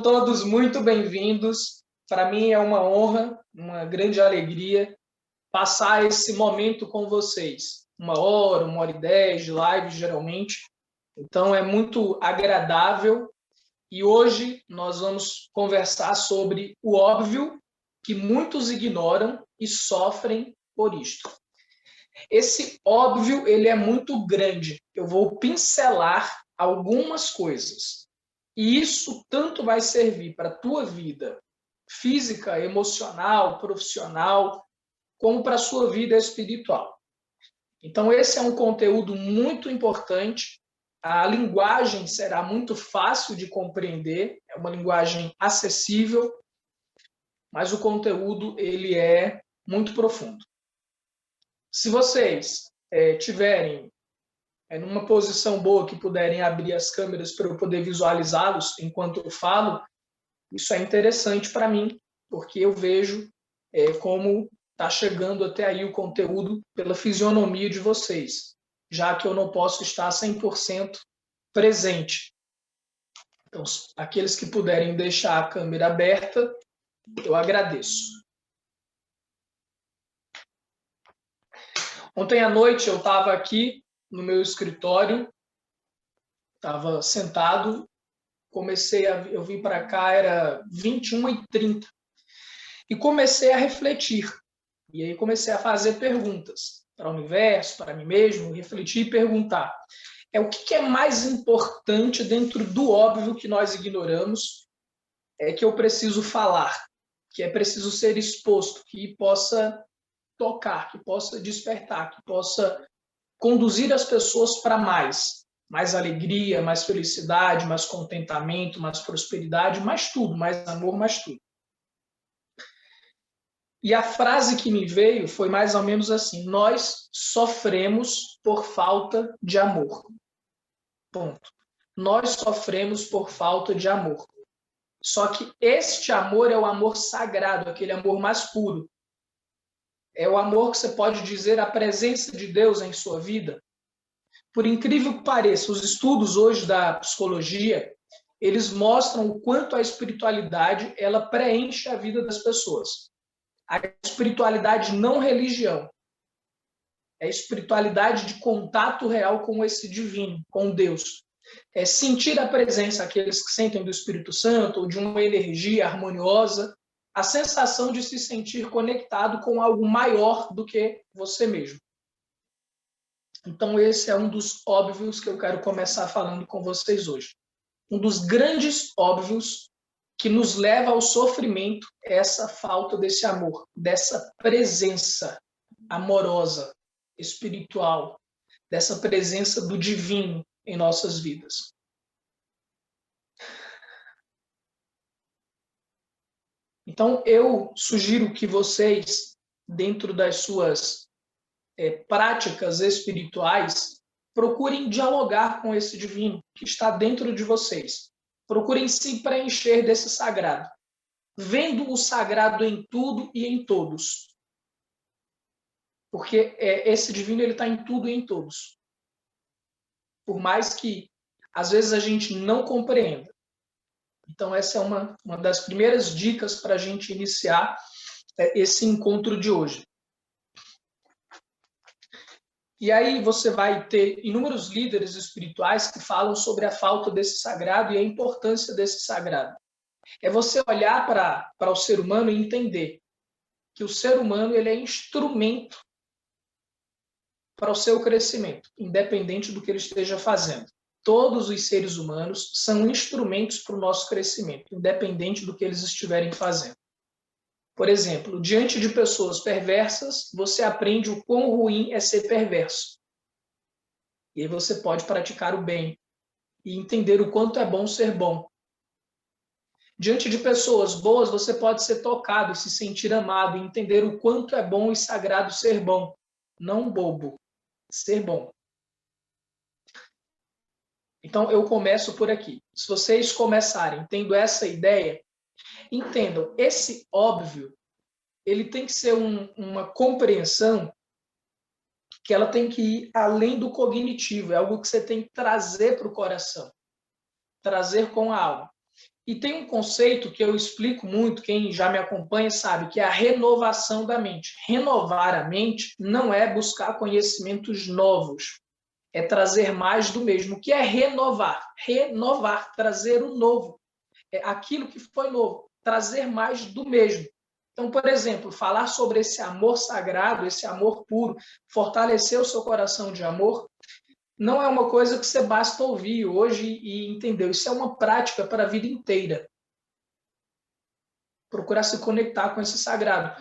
todos muito bem-vindos. Para mim é uma honra, uma grande alegria passar esse momento com vocês. 1 hora e 10 de live, geralmente. Então é muito agradável. E hoje nós vamos conversar sobre o óbvio que muitos ignoram e sofrem por isto. Esse óbvio, ele é muito grande. Eu vou pincelar algumas coisas. E isso tanto vai servir para a tua vida física, emocional, profissional, como para a sua vida espiritual. Então, esse é um conteúdo muito importante. A linguagem será muito fácil de compreender, é uma linguagem acessível, mas o conteúdo ele é muito profundo. Se vocês tiverem numa posição boa que puderem abrir as câmeras para eu poder visualizá-los enquanto eu falo, isso é interessante para mim, porque eu vejo como está chegando até aí o conteúdo pela fisionomia de vocês, já que eu não posso estar 100% presente. Então, aqueles que puderem deixar a câmera aberta, eu agradeço. Ontem à noite eu estava aqui no meu escritório, estava sentado, eu vim para cá, era 21h30, e comecei a refletir. E aí comecei a fazer perguntas para o universo, para mim mesmo, refletir e perguntar. O que é mais importante dentro do óbvio que nós ignoramos, que eu preciso falar, que é preciso ser exposto, que possa tocar, que possa despertar, que possa conduzir as pessoas para mais alegria, mais felicidade, mais contentamento, mais prosperidade, mais tudo, mais amor, mais tudo. E a frase que me veio foi mais ou menos assim: nós sofremos por falta de amor. Ponto. Nós sofremos por falta de amor. Só que este amor é o amor sagrado, aquele amor mais puro. É o amor que você pode dizer a presença de Deus em sua vida. Por incrível que pareça, os estudos hoje da psicologia, eles mostram o quanto a espiritualidade ela preenche a vida das pessoas. A espiritualidade não religião. É a espiritualidade de contato real com esse divino, com Deus. É sentir a presença, aqueles que sentem do Espírito Santo, ou de uma energia harmoniosa, a sensação de se sentir conectado com algo maior do que você mesmo. Então, esse é um dos óbvios que eu quero começar falando com vocês hoje. Um dos grandes óbvios que nos leva ao sofrimento é essa falta desse amor, dessa presença amorosa, espiritual, dessa presença do divino em nossas vidas. Então, eu sugiro que vocês, dentro das suas práticas espirituais, procurem dialogar com esse divino que está dentro de vocês. Procurem se preencher desse sagrado, vendo o sagrado em tudo e em todos. Porque esse divino ele está em tudo e em todos. Por mais que, às vezes, a gente não compreenda. Então, essa é uma das primeiras dicas para a gente iniciar esse encontro de hoje. E aí você vai ter inúmeros líderes espirituais que falam sobre a falta desse sagrado e a importância desse sagrado. É você olhar para o ser humano e entender que o ser humano ele é instrumento para o seu crescimento, independente do que ele esteja fazendo. Todos os seres humanos são instrumentos para o nosso crescimento, independente do que eles estiverem fazendo. Por exemplo, diante de pessoas perversas, você aprende o quão ruim é ser perverso. E aí você pode praticar o bem e entender o quanto é bom ser bom. Diante de pessoas boas, você pode ser tocado e se sentir amado e entender o quanto é bom e sagrado ser bom. Não bobo, ser bom. Então, eu começo por aqui. Se vocês começarem tendo essa ideia, entendam, esse óbvio, ele tem que ser uma compreensão que ela tem que ir além do cognitivo, é algo que você tem que trazer para o coração, trazer com a alma. E tem um conceito que eu explico muito, quem já me acompanha sabe, que é a renovação da mente. Renovar a mente não é buscar conhecimentos novos, é trazer mais do mesmo. O que é renovar? Renovar, trazer o novo. É aquilo que foi novo, trazer mais do mesmo. Então, por exemplo, falar sobre esse amor sagrado, esse amor puro, fortalecer o seu coração de amor, não é uma coisa que você basta ouvir hoje e entender. Isso é uma prática para a vida inteira. Procurar se conectar com esse sagrado.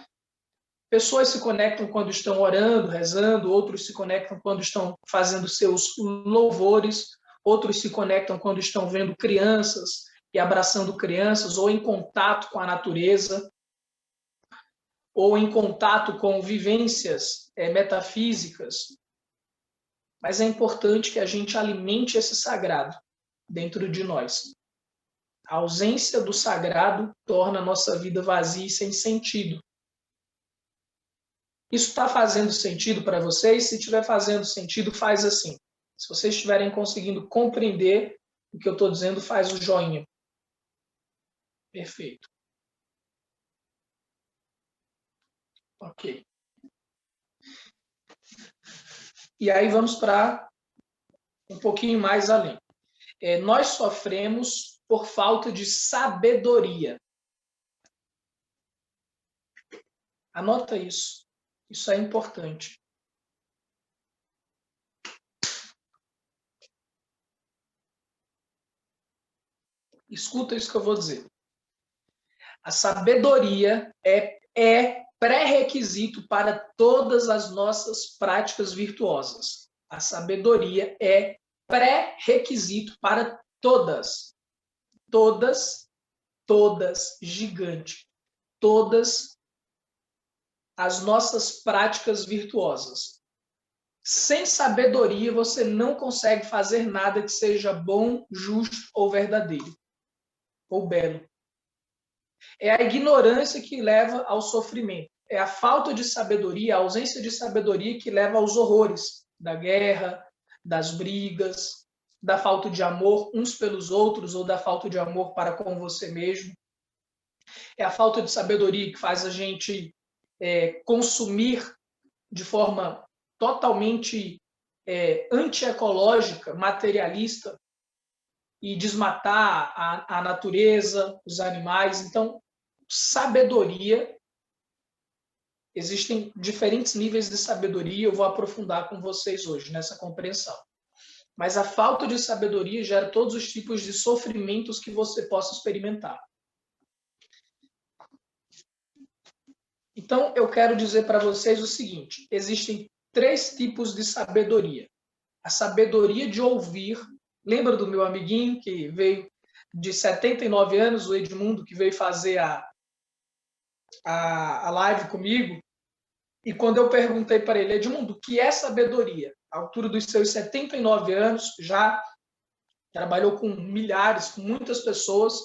Pessoas se conectam quando estão orando, rezando, outros se conectam quando estão fazendo seus louvores, outros se conectam quando estão vendo crianças e abraçando crianças, ou em contato com a natureza, ou em contato com vivências metafísicas. Mas é importante que a gente alimente esse sagrado dentro de nós. A ausência do sagrado torna a nossa vida vazia e sem sentido. Isso está fazendo sentido para vocês? Se estiver fazendo sentido, faz assim. Se vocês estiverem conseguindo compreender o que eu estou dizendo, faz o joinha. Perfeito. Ok. E aí vamos para um pouquinho mais além. Nós sofremos por falta de sabedoria. Anota isso. Isso é importante. Escuta isso que eu vou dizer. A sabedoria é pré-requisito para todas as nossas práticas virtuosas. A sabedoria é pré-requisito para todas, gigante, todas as nossas práticas virtuosas. Sem sabedoria, você não consegue fazer nada que seja bom, justo ou verdadeiro, ou belo. É a ignorância que leva ao sofrimento. É a falta de sabedoria, a ausência de sabedoria que leva aos horrores da guerra, das brigas, da falta de amor uns pelos outros ou da falta de amor para com você mesmo. É a falta de sabedoria que faz a gente consumir de forma totalmente antiecológica, materialista, e desmatar a natureza, os animais. Então, sabedoria, existem diferentes níveis de sabedoria, eu vou aprofundar com vocês hoje nessa compreensão. Mas a falta de sabedoria gera todos os tipos de sofrimentos que você possa experimentar. Então, eu quero dizer para vocês o seguinte: existem 3 tipos de sabedoria. A sabedoria de ouvir. Lembra do meu amiguinho que veio de 79 anos, o Edmundo, que veio fazer a live comigo? E quando eu perguntei para ele, Edmundo, o que é sabedoria? À altura dos seus 79 anos, já trabalhou com milhares, com muitas pessoas.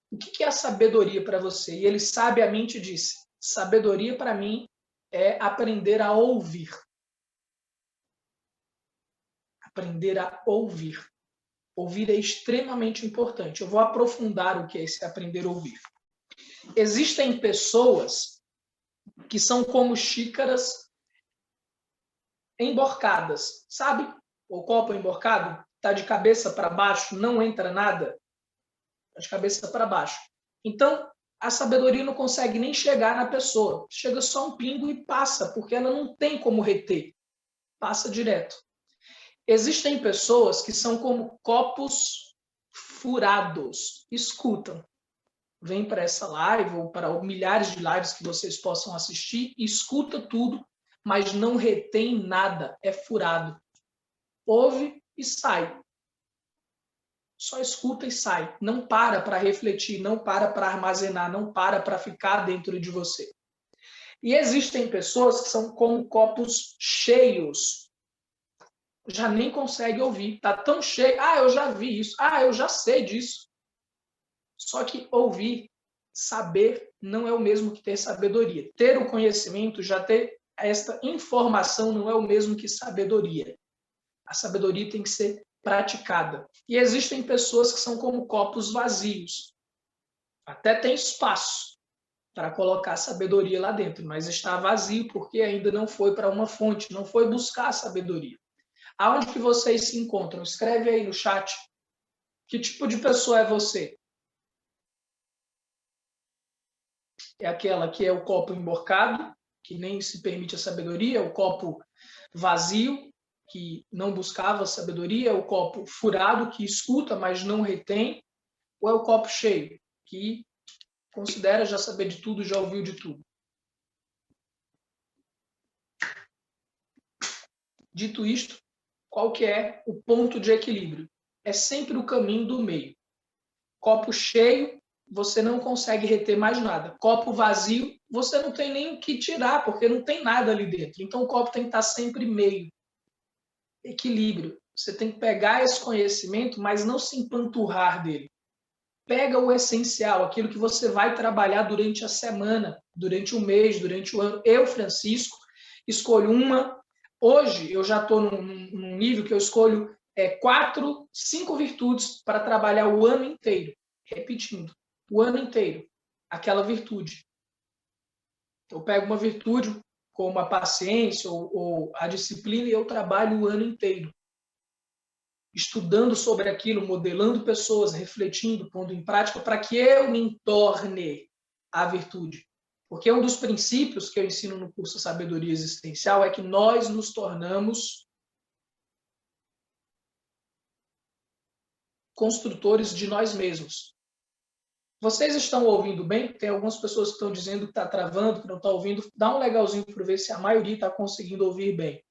O que é a sabedoria para você? E ele sabiamente disse, sabedoria para mim é aprender a ouvir. Aprender a ouvir. Ouvir é extremamente importante. Eu vou aprofundar o que é esse aprender a ouvir. Existem pessoas que são como xícaras emborcadas, sabe? O copo emborcado está de cabeça para baixo, não entra nada, está de cabeça para baixo. Então, a sabedoria não consegue nem chegar na pessoa. Chega só um pingo e passa, porque ela não tem como reter. Passa direto. Existem pessoas que são como copos furados. Escutam. Vem para essa live ou para milhares de lives que vocês possam assistir, escuta tudo, mas não retém nada, é furado. Ouve e sai. Só escuta e sai. Não para refletir, não para armazenar, não para ficar dentro de você. E existem pessoas que são como copos cheios. Já nem consegue ouvir. Está tão cheio. Ah, eu já vi isso. Ah, eu já sei disso. Só que ouvir, saber, não é o mesmo que ter sabedoria. Ter o conhecimento, já ter esta informação, não é o mesmo que sabedoria. A sabedoria tem que ser praticada. E existem pessoas que são como copos vazios. Até tem espaço para colocar sabedoria lá dentro, mas está vazio porque ainda não foi para uma fonte, não foi buscar a sabedoria. Aonde que vocês se encontram? Escreve aí no chat. Que tipo de pessoa é você? É aquela que é o copo emborcado, que nem se permite a sabedoria, o copo vazio, que não buscava sabedoria, o copo furado, que escuta, mas não retém, ou é o copo cheio, que considera já saber de tudo, já ouviu de tudo? Dito isto, qual que é o ponto de equilíbrio? É sempre o caminho do meio. Copo cheio, você não consegue reter mais nada. Copo vazio, você não tem nem o que tirar, porque não tem nada ali dentro. Então o copo tem que estar sempre meio. Equilíbrio. Você tem que pegar esse conhecimento, mas não se empanturrar dele. Pega o essencial, aquilo que você vai trabalhar durante a semana, durante o mês, durante o ano. Eu, Francisco, escolho uma. Hoje eu já estou num nível que eu escolho 4, 5 virtudes para trabalhar o ano inteiro. Repetindo, o ano inteiro, aquela virtude. Eu pego uma virtude, como a paciência ou a disciplina, e eu trabalho o ano inteiro. Estudando sobre aquilo, modelando pessoas, refletindo, pondo em prática, para que eu me torne a virtude. Porque um dos princípios que eu ensino no curso Sabedoria Existencial é que nós nos tornamos construtores de nós mesmos. Vocês estão ouvindo bem? Tem algumas pessoas que estão dizendo que está travando, que não está ouvindo. Dá um legalzinho para ver se a maioria está conseguindo ouvir bem.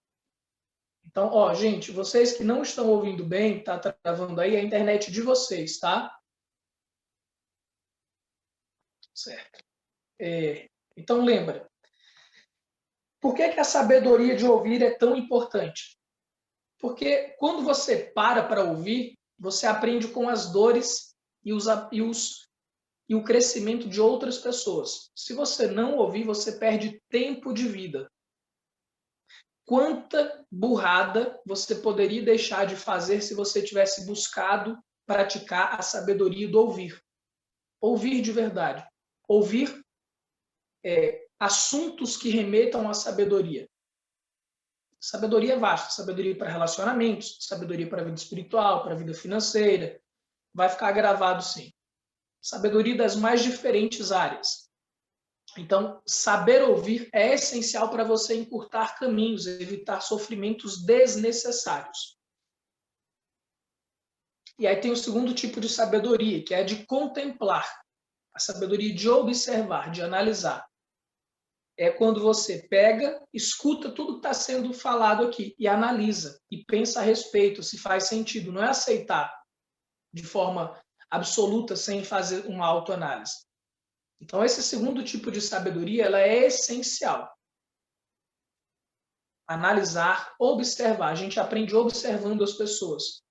Então, ó, gente, vocês que não estão ouvindo bem, está travando aí, é a internet de vocês, tá? Certo. Então, lembra. Por que a sabedoria de ouvir é tão importante? Porque quando você para ouvir, você aprende com as dores e o crescimento de outras pessoas. Se você não ouvir, você perde tempo de vida. Quanta burrada você poderia deixar de fazer se você tivesse buscado praticar a sabedoria do ouvir? Ouvir de verdade. Ouvir assuntos que remetam à sabedoria. Sabedoria é vasta, sabedoria para relacionamentos, sabedoria para a vida espiritual, para a vida financeira. Vai ficar gravado sim. Sabedoria das mais diferentes áreas. Então, saber ouvir é essencial para você encurtar caminhos, evitar sofrimentos desnecessários. E aí tem o segundo tipo de sabedoria, que é a de contemplar. A sabedoria de observar, de analisar. É quando você pega, escuta tudo que está sendo falado aqui e analisa e pensa a respeito, se faz sentido. Não é aceitar de forma absoluta sem fazer uma autoanálise. Então, esse segundo tipo de sabedoria ela é essencial. Analisar, observar. A gente aprende observando as pessoas.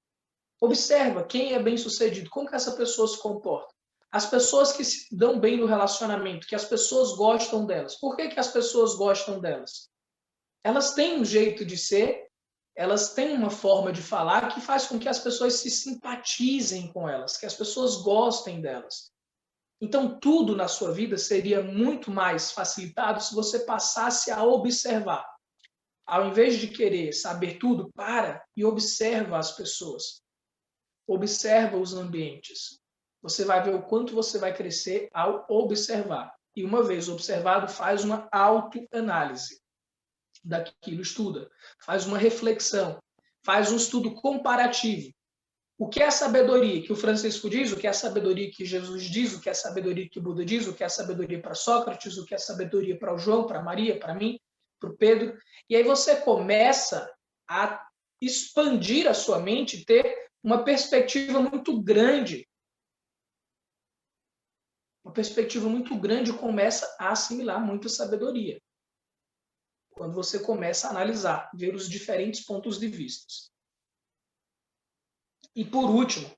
Observa quem é bem-sucedido, como que essa pessoa se comporta. As pessoas que se dão bem no relacionamento, que as pessoas gostam delas. Por que as pessoas gostam delas? Elas têm um jeito de ser, elas têm uma forma de falar que faz com que as pessoas se simpatizem com elas, que as pessoas gostem delas. Então, tudo na sua vida seria muito mais facilitado se você passasse a observar. Ao invés de querer saber tudo, para e observa as pessoas. Observa os ambientes. Você vai ver o quanto você vai crescer ao observar. E uma vez observado, faz uma autoanálise daquilo, estuda. Faz uma reflexão. Faz um estudo comparativo. O que é a sabedoria que o Francisco diz, o que é a sabedoria que Jesus diz, o que é a sabedoria que o Buda diz, o que é a sabedoria para Sócrates, o que é a sabedoria para o João, para a Maria, para mim, para o Pedro. E aí você começa a expandir a sua mente, ter uma perspectiva muito grande. Uma perspectiva muito grande começa a assimilar muita sabedoria. Quando você começa a analisar, ver os diferentes pontos de vista. E por último,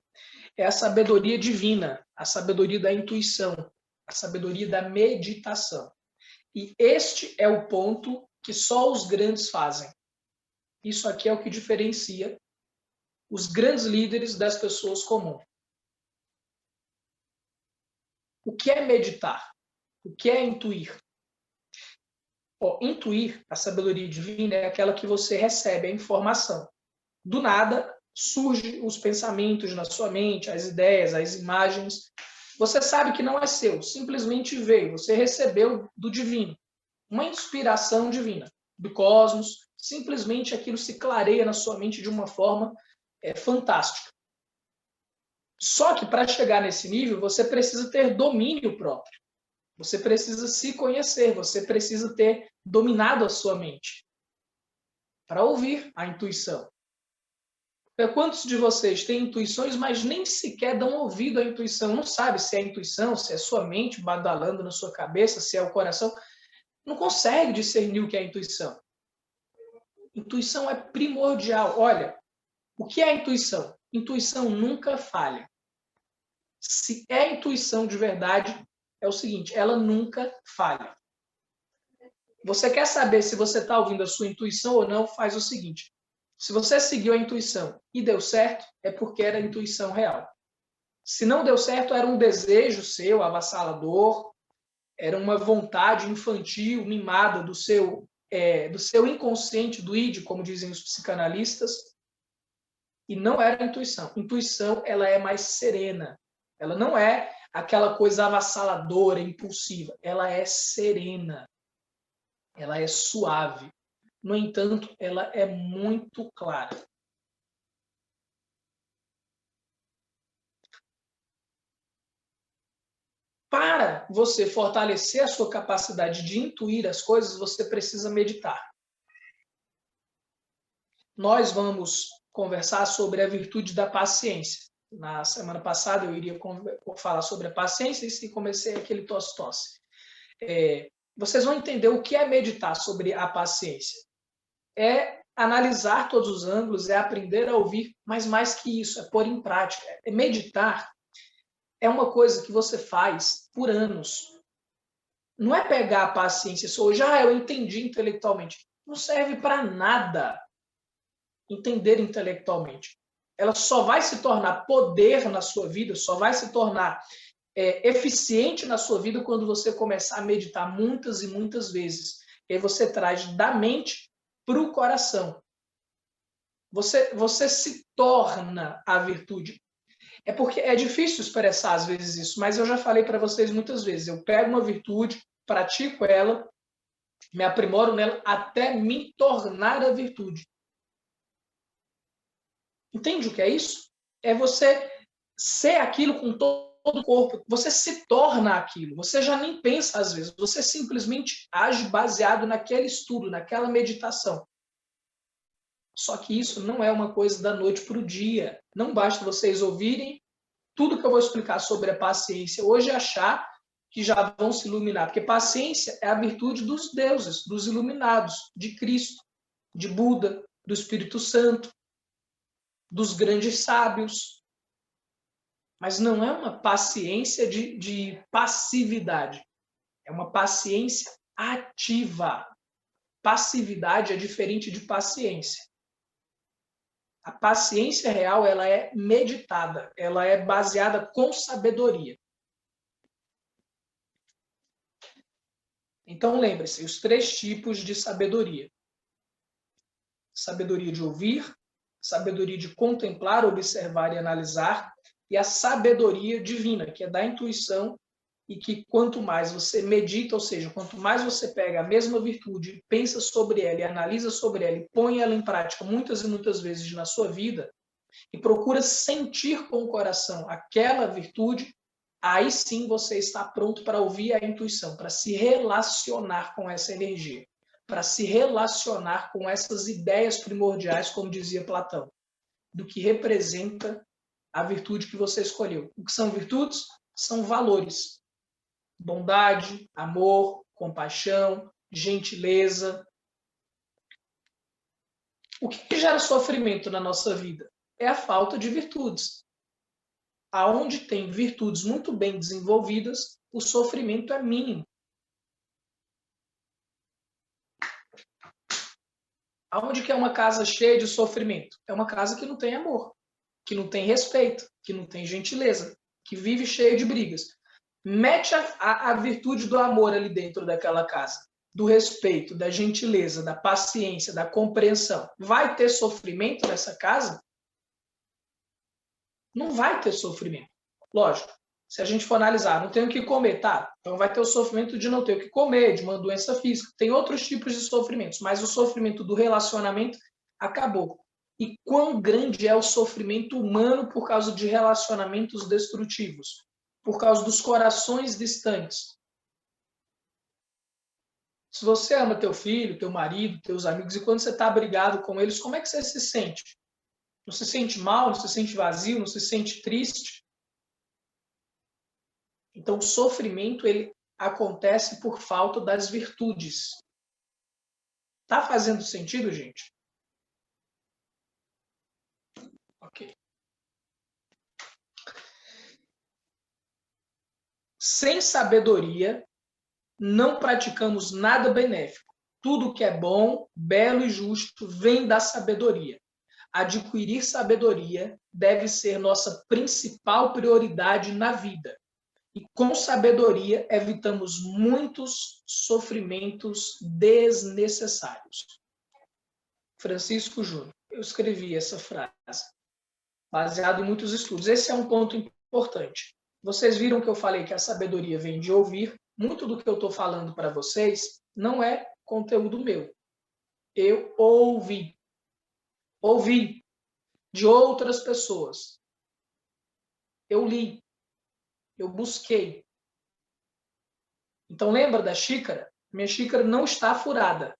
é a sabedoria divina, a sabedoria da intuição, a sabedoria da meditação. E este é o ponto que só os grandes fazem. Isso aqui é o que diferencia os grandes líderes das pessoas comuns. O que é meditar? O que é intuir? Intuir, a sabedoria divina, é aquela que você recebe a informação. Do nada, surgem os pensamentos na sua mente, as ideias, as imagens. Você sabe que não é seu, simplesmente veio. Você recebeu do divino, uma inspiração divina, do cosmos. Simplesmente aquilo se clareia na sua mente de uma forma fantástica. Só que para chegar nesse nível, você precisa ter domínio próprio. Você precisa se conhecer, você precisa ter dominado a sua mente para ouvir a intuição. Quantos de vocês têm intuições, mas nem sequer dão ouvido à intuição? Não sabe se é a intuição, se é a sua mente badalando na sua cabeça, se é o coração. Não consegue discernir o que é intuição. Intuição é primordial. Olha, o que é intuição? Intuição nunca falha. Se é intuição de verdade, é o seguinte, ela nunca falha. Você quer saber se você está ouvindo a sua intuição ou não? Faz o seguinte, se você seguiu a intuição e deu certo, é porque era a intuição real. Se não deu certo, era um desejo seu, avassalador, era uma vontade infantil, mimada do seu inconsciente, do id, como dizem os psicanalistas, e não era a intuição. Intuição, ela é mais serena. Ela não é aquela coisa avassaladora, impulsiva. Ela é serena. Ela é suave. No entanto, ela é muito clara. Para você fortalecer a sua capacidade de intuir as coisas, você precisa meditar. Nós vamos conversar sobre a virtude da paciência. Na semana passada eu iria falar sobre a paciência e comecei aquele tosse-tosse. Vocês vão entender o que é meditar sobre a paciência. É analisar todos os ângulos, é aprender a ouvir, mas mais que isso, é pôr em prática. Meditar é uma coisa que você faz por anos. Não é pegar a paciência só hoje, eu entendi intelectualmente. Não serve para nada entender intelectualmente. Ela só vai se tornar poder na sua vida, só vai se tornar eficiente na sua vida quando você começar a meditar muitas e muitas vezes. E aí você traz da mente para o coração. Você se torna a virtude. É porque é difícil expressar às vezes isso, mas eu já falei para vocês muitas vezes. Eu pego uma virtude, pratico ela, me aprimoro nela até me tornar a virtude. Entende o que é isso? É você ser aquilo com todo o corpo. Você se torna aquilo. Você já nem pensa às vezes. Você simplesmente age baseado naquele estudo, naquela meditação. Só que isso não é uma coisa da noite para o dia. Não basta vocês ouvirem tudo que eu vou explicar sobre a paciência hoje e achar que já vão se iluminar. Porque paciência é a virtude dos deuses, dos iluminados, de Cristo, de Buda, do Espírito Santo, dos grandes sábios. Mas não é uma paciência de passividade. É uma paciência ativa. Passividade é diferente de paciência. A paciência real, ela é meditada, ela é baseada com sabedoria. Então, lembre-se, os 3 tipos de sabedoria. Sabedoria de ouvir, sabedoria de contemplar, observar e analisar, e a sabedoria divina, que é da intuição, e que quanto mais você medita, ou seja, quanto mais você pega a mesma virtude, pensa sobre ela e analisa sobre ela e põe ela em prática muitas e muitas vezes na sua vida, e procura sentir com o coração aquela virtude, aí sim você está pronto para ouvir a intuição, para se relacionar com essa energia, para se relacionar com essas ideias primordiais, como dizia Platão, do que representa a virtude que você escolheu. O que são virtudes? São valores. Bondade, amor, compaixão, gentileza. O que gera sofrimento na nossa vida? É a falta de virtudes. Aonde tem virtudes muito bem desenvolvidas, o sofrimento é mínimo. Aonde que é uma casa cheia de sofrimento? É uma casa que não tem amor, que não tem respeito, que não tem gentileza, que vive cheia de brigas. Mete a virtude do amor ali dentro daquela casa, do respeito, da gentileza, da paciência, da compreensão. Vai ter sofrimento nessa casa? Não vai ter sofrimento. Lógico, se a gente for analisar, não tenho o que comer, tá? Então vai ter o sofrimento de não ter o que comer, de uma doença física. Tem outros tipos de sofrimentos, mas o sofrimento do relacionamento acabou. E quão grande é o sofrimento humano por causa de relacionamentos destrutivos, por causa dos corações distantes. Se você ama teu filho, teu marido, teus amigos, e quando você está brigado com eles, como é que você se sente? Não se sente mal, não se sente vazio, não se sente triste? Então, o sofrimento ele acontece por falta das virtudes. Tá fazendo sentido, gente? Ok. Sem sabedoria, não praticamos nada benéfico. Tudo que é bom, belo e justo vem da sabedoria. Adquirir sabedoria deve ser nossa principal prioridade na vida. E com sabedoria evitamos muitos sofrimentos desnecessários. Francisco Júnior. Eu escrevi essa frase baseado em muitos estudos. Esse é um ponto importante. Vocês viram que eu falei que a sabedoria vem de ouvir. Muito do que eu estou falando para vocês não é conteúdo meu. Eu ouvi. Ouvi de outras pessoas. Eu li. Eu busquei. Então, lembra da xícara? Minha xícara não está furada.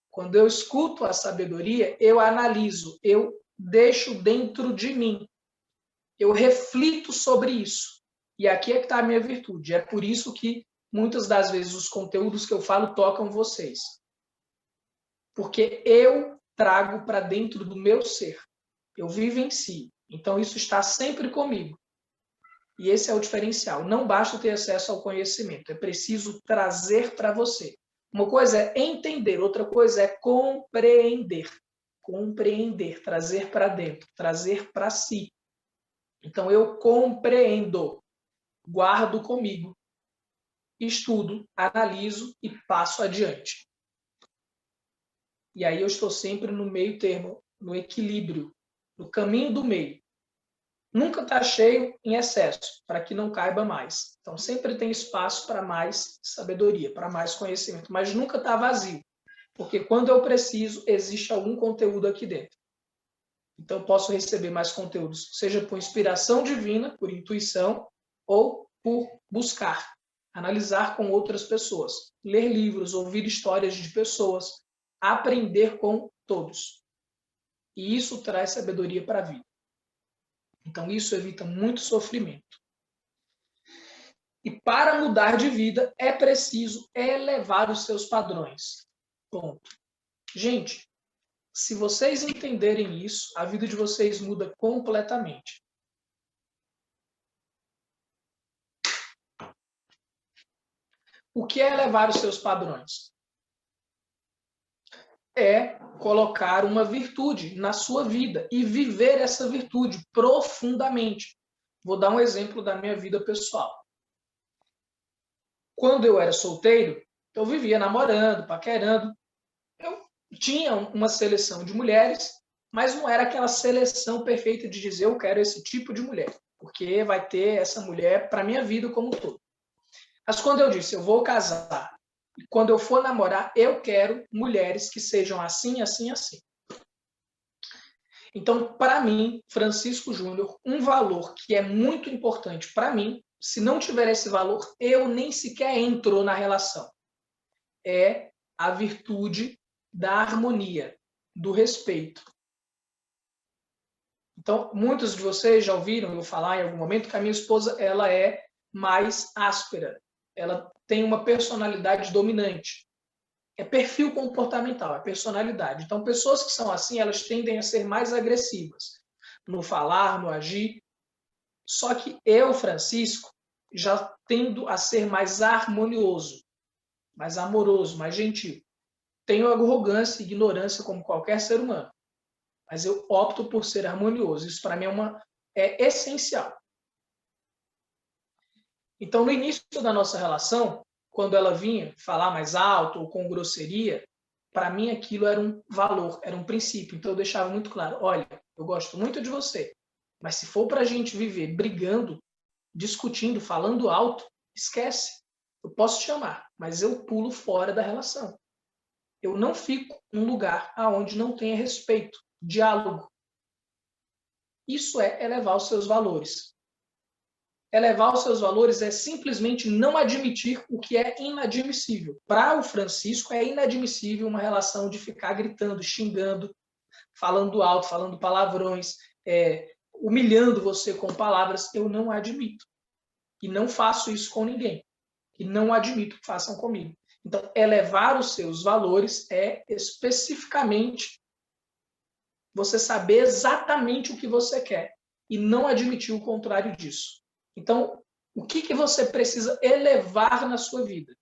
Quando eu escuto a sabedoria, eu analiso, eu deixo dentro de mim. Eu reflito sobre isso. E aqui é que está a minha virtude. É por isso que, muitas das vezes, os conteúdos que eu falo tocam vocês. Porque eu trago para dentro do meu ser. Eu vivencio. Então, isso está sempre comigo. E esse é o diferencial. Não basta ter acesso ao conhecimento. É preciso trazer para você. Uma coisa é entender, outra coisa é compreender. Compreender, trazer para dentro, trazer para si. Então, eu compreendo, guardo comigo, estudo, analiso e passo adiante. E aí eu estou sempre no meio termo, no equilíbrio, no caminho do meio. Nunca está cheio em excesso, para que não caiba mais. Então, sempre tem espaço para mais sabedoria, para mais conhecimento, mas nunca está vazio, porque quando eu preciso, existe algum conteúdo aqui dentro. Então, eu posso receber mais conteúdos, seja por inspiração divina, por intuição, ou por buscar, analisar com outras pessoas, ler livros, ouvir histórias de pessoas, aprender com todos. E isso traz sabedoria para a vida. Então, isso evita muito sofrimento. E para mudar de vida, é preciso elevar os seus padrões. Ponto. Gente, se vocês entenderem isso, a vida de vocês muda completamente. O que é elevar os seus padrões? É colocar uma virtude na sua vida e viver essa virtude profundamente. Vou dar um exemplo da minha vida pessoal. Quando eu era solteiro, eu vivia namorando, paquerando. Eu tinha uma seleção de mulheres, mas não era aquela seleção perfeita de dizer eu quero esse tipo de mulher, porque vai ter essa mulher para minha vida como um todo. Mas quando eu disse eu vou casar, e quando eu for namorar, eu quero mulheres que sejam assim, assim, assim. Então, para mim, Francisco Júnior, um valor que é muito importante para mim, se não tiver esse valor, eu nem sequer entro na relação. É a virtude da harmonia, do respeito. Então, muitos de vocês já ouviram eu falar em algum momento que a minha esposa ela é mais áspera. Ela tem uma personalidade dominante. É perfil comportamental, é personalidade. Então, pessoas que são assim, elas tendem a ser mais agressivas no falar, no agir. Só que eu, Francisco, já tendo a ser mais harmonioso, mais amoroso, mais gentil. Tenho arrogância e ignorância como qualquer ser humano, mas eu opto por ser harmonioso. Isso para mim é essencial. Então, no início da nossa relação, quando ela vinha falar mais alto ou com grosseria, para mim aquilo era um valor, era um princípio. Então, eu deixava muito claro: olha, eu gosto muito de você, mas se for para a gente viver brigando, discutindo, falando alto, esquece. Eu posso te amar, mas eu pulo fora da relação. Eu não fico num lugar onde não tenha respeito, diálogo. Isso é elevar os seus valores. Elevar os seus valores é simplesmente não admitir o que é inadmissível. Para o Francisco, é inadmissível uma relação de ficar gritando, xingando, falando alto, falando palavrões, humilhando você com palavras. Eu não admito. E não faço isso com ninguém. E não admito que façam comigo. Então, elevar os seus valores é especificamente você saber exatamente o que você quer e não admitir o contrário disso. Então, o que você precisa elevar na sua vida?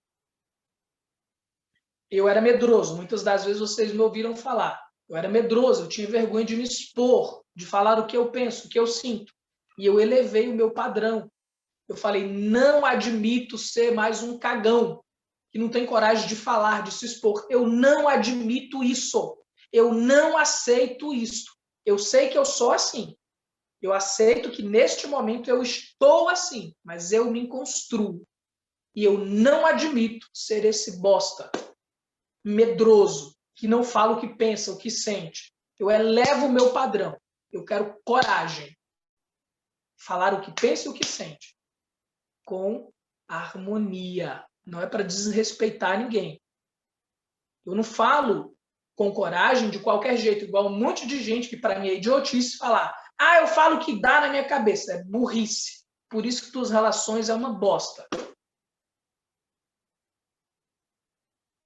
Eu era medroso. Muitas das vezes vocês me ouviram falar. Eu era medroso, eu tinha vergonha de me expor, de falar o que eu penso, o que eu sinto. E eu elevei o meu padrão. Eu falei, não admito ser mais um cagão que não tem coragem de falar, de se expor. Eu não admito isso. Eu não aceito isso. Eu sei que eu sou assim. Eu aceito que neste momento eu estou assim, mas eu me construo. E eu não admito ser esse bosta, medroso, que não fala o que pensa, o que sente. Eu elevo o meu padrão. Eu quero coragem. Falar o que pensa e o que sente. Com harmonia. Não é para desrespeitar ninguém. Eu não falo com coragem de qualquer jeito, igual um monte de gente que para mim é idiotice falar: eu falo o que dá na minha cabeça. É burrice. Por isso que tuas relações é uma bosta.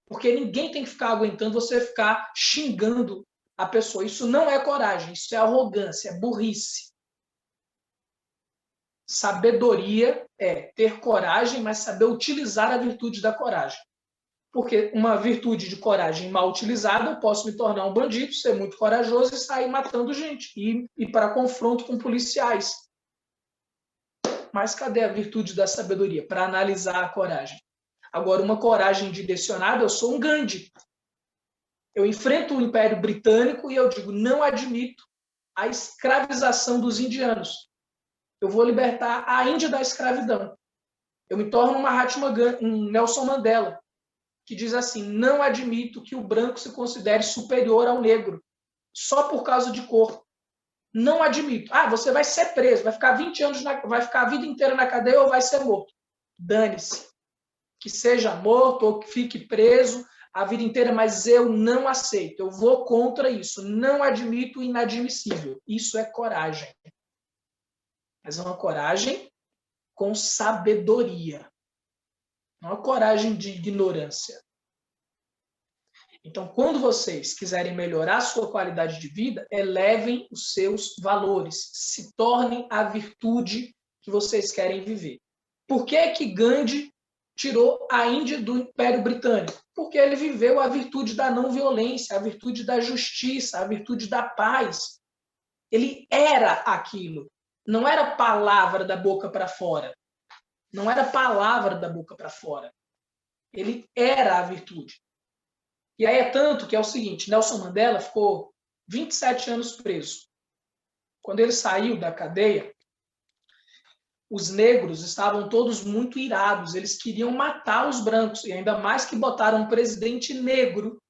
Porque ninguém tem que ficar aguentando você ficar xingando a pessoa. Isso não é coragem, isso é arrogância, é burrice. Sabedoria é ter coragem, mas saber utilizar a virtude da coragem. Porque uma virtude de coragem mal utilizada, eu posso me tornar um bandido, ser muito corajoso e sair matando gente, e ir para confronto com policiais. Mas cadê a virtude da sabedoria? Para analisar a coragem. Agora, uma coragem direcionada, eu sou um Gandhi. Eu enfrento o Império Britânico e eu digo, não admito a escravização dos indianos. Eu vou libertar a Índia da escravidão. Eu me torno um Nelson Mandela, que diz assim, não admito que o branco se considere superior ao negro, só por causa de cor. Não admito. Você vai ser preso, vai ficar 20 anos, vai ficar a vida inteira na cadeia ou vai ser morto. Dane-se. Que seja morto ou que fique preso a vida inteira, mas eu não aceito. Eu vou contra isso. Não admito o inadmissível. Isso é coragem. Mas é uma coragem com sabedoria. Não é uma coragem de ignorância. Então, quando vocês quiserem melhorar a sua qualidade de vida, elevem os seus valores, se tornem a virtude que vocês querem viver. Por que Gandhi tirou a Índia do Império Britânico? Porque ele viveu a virtude da não violência, a virtude da justiça, a virtude da paz. Ele era aquilo. Não era palavra da boca para fora. Não era palavra da boca para fora. Ele era a virtude. E aí é tanto que é o seguinte, Nelson Mandela ficou 27 anos preso. Quando ele saiu da cadeia, os negros estavam todos muito irados, eles queriam matar os brancos, e ainda mais que botaram um presidente negro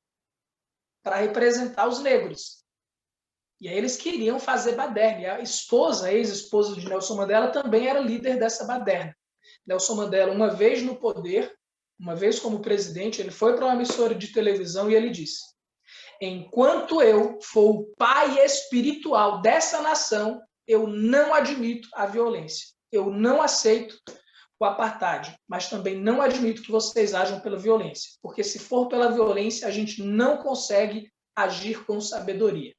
para representar os negros. E aí eles queriam fazer baderna. E a ex-esposa de Nelson Mandela, também era líder dessa baderna. Nelson Mandela, uma vez no poder, uma vez como presidente, ele foi para uma emissora de televisão e ele disse: enquanto eu for o pai espiritual dessa nação, eu não admito a violência. Eu não aceito o apartheid, mas também não admito que vocês ajam pela violência, porque se for pela violência, a gente não consegue agir com sabedoria.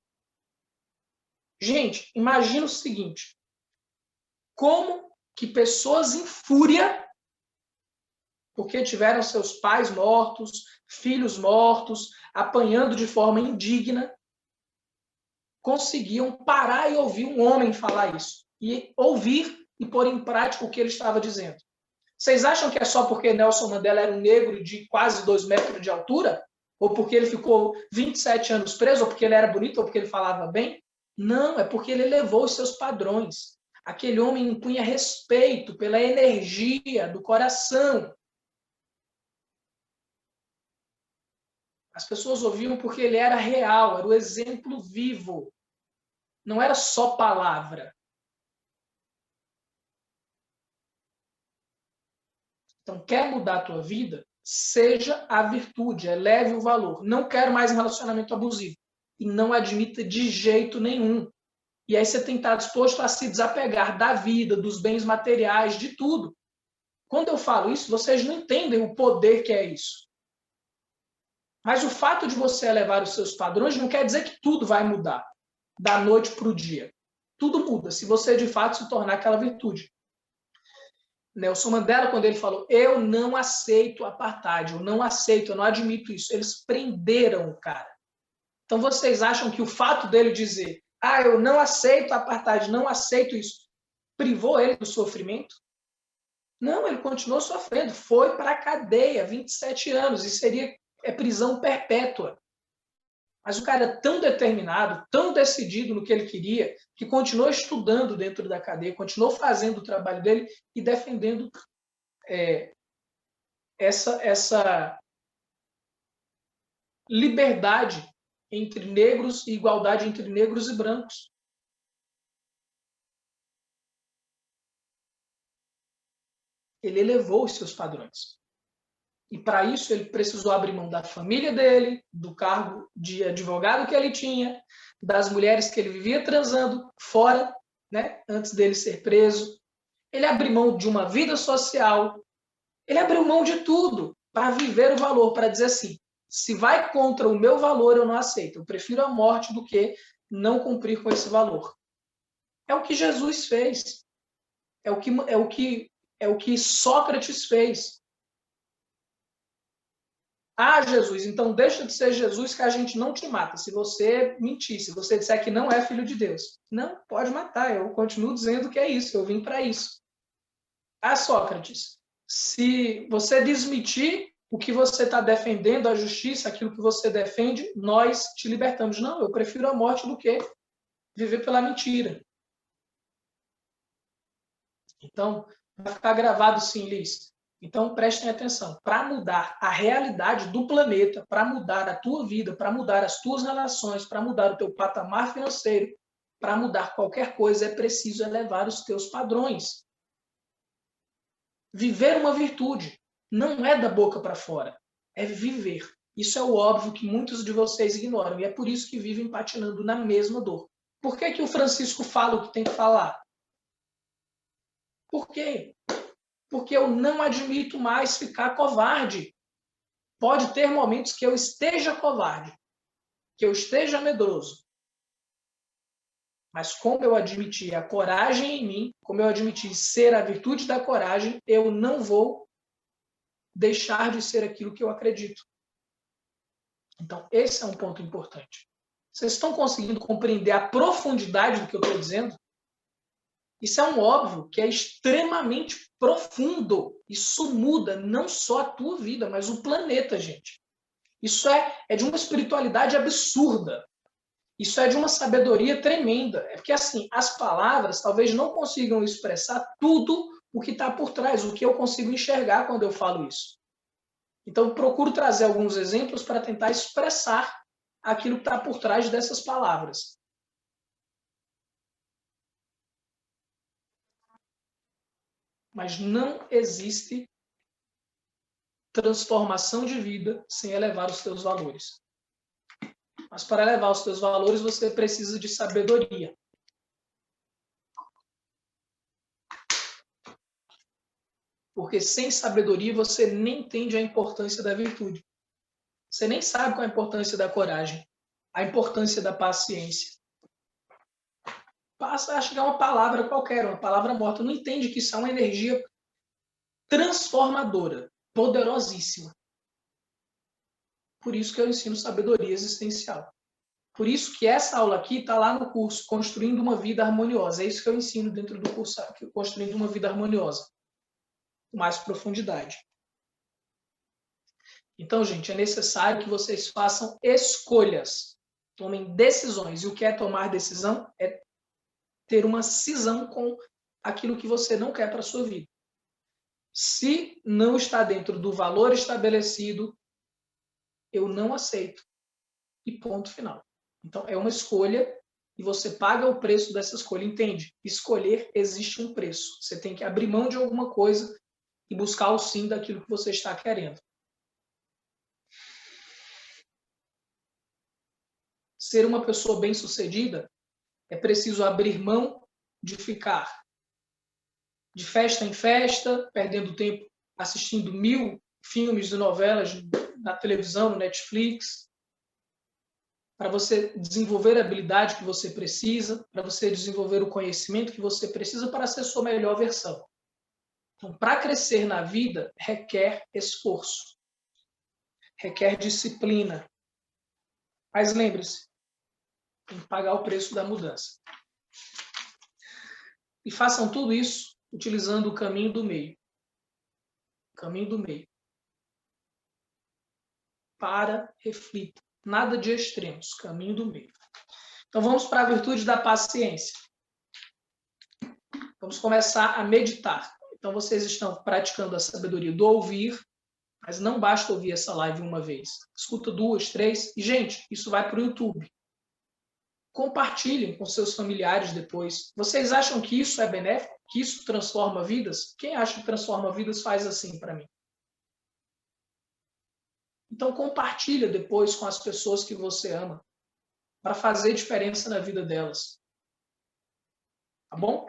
Gente, imagina o seguinte, como que pessoas em fúria, porque tiveram seus pais mortos, filhos mortos, apanhando de forma indigna, conseguiam parar e ouvir um homem falar isso, e ouvir e pôr em prática o que ele estava dizendo. Vocês acham que é só porque Nelson Mandela era um negro de quase 2 metros de altura? Ou porque ele ficou 27 anos preso? Ou porque ele era bonito? Ou porque ele falava bem? Não, é porque ele elevou os seus padrões. Aquele homem impunha respeito pela energia do coração. As pessoas ouviam porque ele era real, era o exemplo vivo. Não era só palavra. Então, quer mudar a tua vida? Seja a virtude, eleve o valor. Não quero mais um relacionamento abusivo. E não admita de jeito nenhum. E aí você tem que estar disposto a se desapegar da vida, dos bens materiais, de tudo. Quando eu falo isso, vocês não entendem o poder que é isso. Mas o fato de você elevar os seus padrões não quer dizer que tudo vai mudar da noite para o dia. Tudo muda se você de fato se tornar aquela virtude. Nelson Mandela, quando ele falou, eu não aceito apartheid, eu não aceito, eu não admito isso. Eles prenderam o cara. Então vocês acham que o fato dele dizer, eu não aceito apartheid, não aceito isso, privou ele do sofrimento? Não, ele continuou sofrendo, foi para a cadeia, 27 anos, e seria prisão perpétua. Mas o cara é tão determinado, tão decidido no que ele queria, que continuou estudando dentro da cadeia, continuou fazendo o trabalho dele e defendendo essa liberdade entre negros e igualdade entre negros e brancos. Ele elevou os seus padrões. E para isso ele precisou abrir mão da família dele, do cargo de advogado que ele tinha, das mulheres que ele vivia transando fora, né, antes dele ser preso. Ele abriu mão de uma vida social. Ele abriu mão de tudo para viver o valor, para dizer assim, se vai contra o meu valor, eu não aceito. Eu prefiro a morte do que não cumprir com esse valor. É o que Jesus fez. É o que Sócrates fez. Jesus, então deixa de ser Jesus que a gente não te mata. Se você mentir, se você disser que não é filho de Deus. Não, pode matar. Eu continuo dizendo que é isso. Eu vim para isso. Sócrates, se você desmentir o que você está defendendo, a justiça, aquilo que você defende, nós te libertamos. Não, eu prefiro a morte do que viver pela mentira. Então, vai ficar gravado sim, Liz. Então, prestem atenção. Para mudar a realidade do planeta, para mudar a tua vida, para mudar as tuas relações, para mudar o teu patamar financeiro, para mudar qualquer coisa, é preciso elevar os teus padrões. Viver uma virtude não é da boca para fora, é viver. Isso é o óbvio que muitos de vocês ignoram, e é por isso que vivem patinando na mesma dor. Por que o Francisco fala o que tem que falar? Por quê? Porque eu não admito mais ficar covarde. Pode ter momentos que eu esteja covarde, que eu esteja medroso. Mas como eu admiti a coragem em mim, como eu admiti ser a virtude da coragem, eu não vou deixar de ser aquilo que eu acredito. Então, esse é um ponto importante. Vocês estão conseguindo compreender a profundidade do que eu estou dizendo? Isso é um óbvio que é extremamente profundo. Isso muda não só a tua vida, mas o planeta, gente. Isso é de uma espiritualidade absurda. Isso é de uma sabedoria tremenda. É porque, assim, as palavras talvez não consigam expressar tudo o que está por trás, o que eu consigo enxergar quando eu falo isso. Então, procuro trazer alguns exemplos para tentar expressar aquilo que está por trás dessas palavras. Mas não existe transformação de vida sem elevar os teus valores. Mas para elevar os teus valores, você precisa de sabedoria. Porque sem sabedoria você nem entende a importância da virtude. Você nem sabe qual é a importância da coragem, a importância da paciência. Acha que é uma palavra qualquer, uma palavra morta. Não entende que isso é uma energia transformadora, poderosíssima. Por isso que eu ensino sabedoria existencial. Por isso que essa aula aqui está lá no curso, Construindo uma Vida Harmoniosa. É isso que eu ensino dentro do curso, Construindo uma Vida Harmoniosa. com mais profundidade. Então, gente, é necessário que vocês façam escolhas, tomem decisões. E o que é tomar decisão? É ter uma cisão com aquilo que você não quer para a sua vida. Se não está dentro do valor estabelecido, eu não aceito. E ponto final. Então, é uma escolha e você paga o preço dessa escolha. Entende? Escolher existe um preço. Você tem que abrir mão de alguma coisa e buscar o sim daquilo que você está querendo. Ser uma pessoa bem-sucedida é preciso abrir mão de ficar de festa em festa, perdendo tempo assistindo 1000 filmes e novelas na televisão, no Netflix, para você desenvolver a habilidade que você precisa, para você desenvolver o conhecimento que você precisa para ser sua melhor versão. Então, para crescer na vida, requer esforço, requer disciplina. Mas lembre-se, tem que pagar o preço da mudança. E façam tudo isso utilizando o caminho do meio. O caminho do meio. Para, reflita. Nada de extremos, caminho do meio. Então vamos para a virtude da paciência. Vamos começar a meditar. Então vocês estão praticando a sabedoria do ouvir, mas não basta ouvir essa live uma vez. Escuta 2, 3 e, gente, isso vai para o YouTube. Compartilhem com seus familiares depois. Vocês acham que isso é benéfico? Que isso transforma vidas? Quem acha que transforma vidas faz assim para mim. Então compartilha depois com as pessoas que você ama, para fazer diferença na vida delas. Tá bom?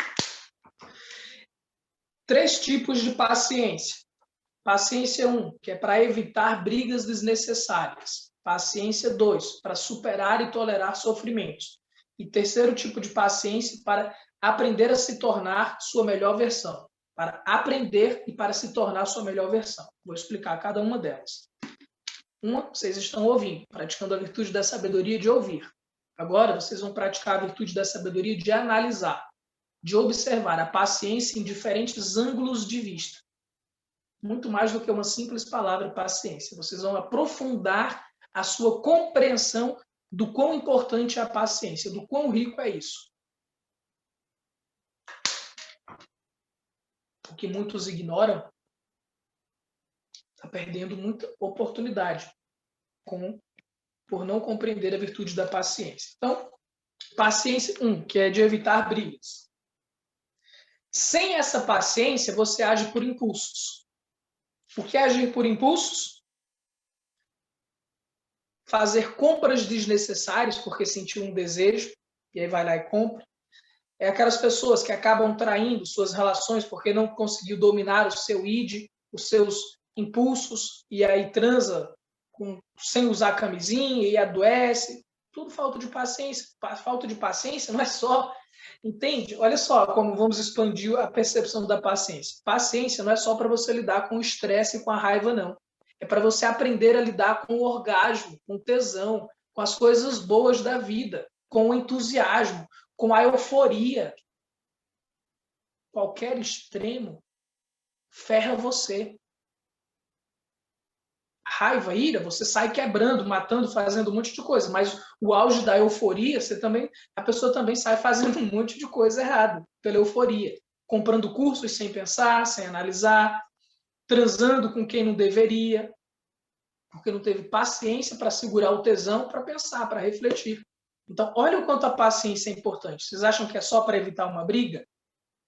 3 tipos de paciência. Paciência 1, que é para evitar brigas desnecessárias. Paciência 2, para superar e tolerar sofrimentos. E 3º tipo de paciência, para aprender a se tornar sua melhor versão. Para aprender e para se tornar sua melhor versão. Vou explicar cada uma delas. Uma, vocês estão ouvindo, praticando a virtude da sabedoria de ouvir. Agora, vocês vão praticar a virtude da sabedoria de analisar, de observar a paciência em diferentes ângulos de vista. Muito mais do que uma simples palavra paciência. Vocês vão aprofundar a sua compreensão do quão importante é a paciência, do quão rico é isso. O que muitos ignoram está perdendo muita oportunidade por não compreender a virtude da paciência. Então, paciência 1, que é de evitar brigas. Sem essa paciência, você age por impulsos. O que é agir por impulsos? Fazer compras desnecessárias porque sentiu um desejo, e aí vai lá e compra. É aquelas pessoas que acabam traindo suas relações porque não conseguiu dominar o seu id, os seus impulsos, e aí transa sem usar camisinha e adoece. Tudo falta de paciência. Falta de paciência não é só... Entende? Olha só como vamos expandir a percepção da paciência. Paciência não é só para você lidar com o estresse e com a raiva, não. É para você aprender a lidar com o orgasmo, com o tesão, com as coisas boas da vida, com o entusiasmo, com a euforia. Qualquer extremo ferra você. Raiva, ira, você sai quebrando, matando, fazendo um monte de coisa. Mas o auge da euforia, a pessoa também sai fazendo um monte de coisa errada pela euforia. Comprando cursos sem pensar, sem analisar, transando com quem não deveria, porque não teve paciência para segurar o tesão, para pensar, para refletir. Então, olha o quanto a paciência é importante. Vocês acham que é só para evitar uma briga?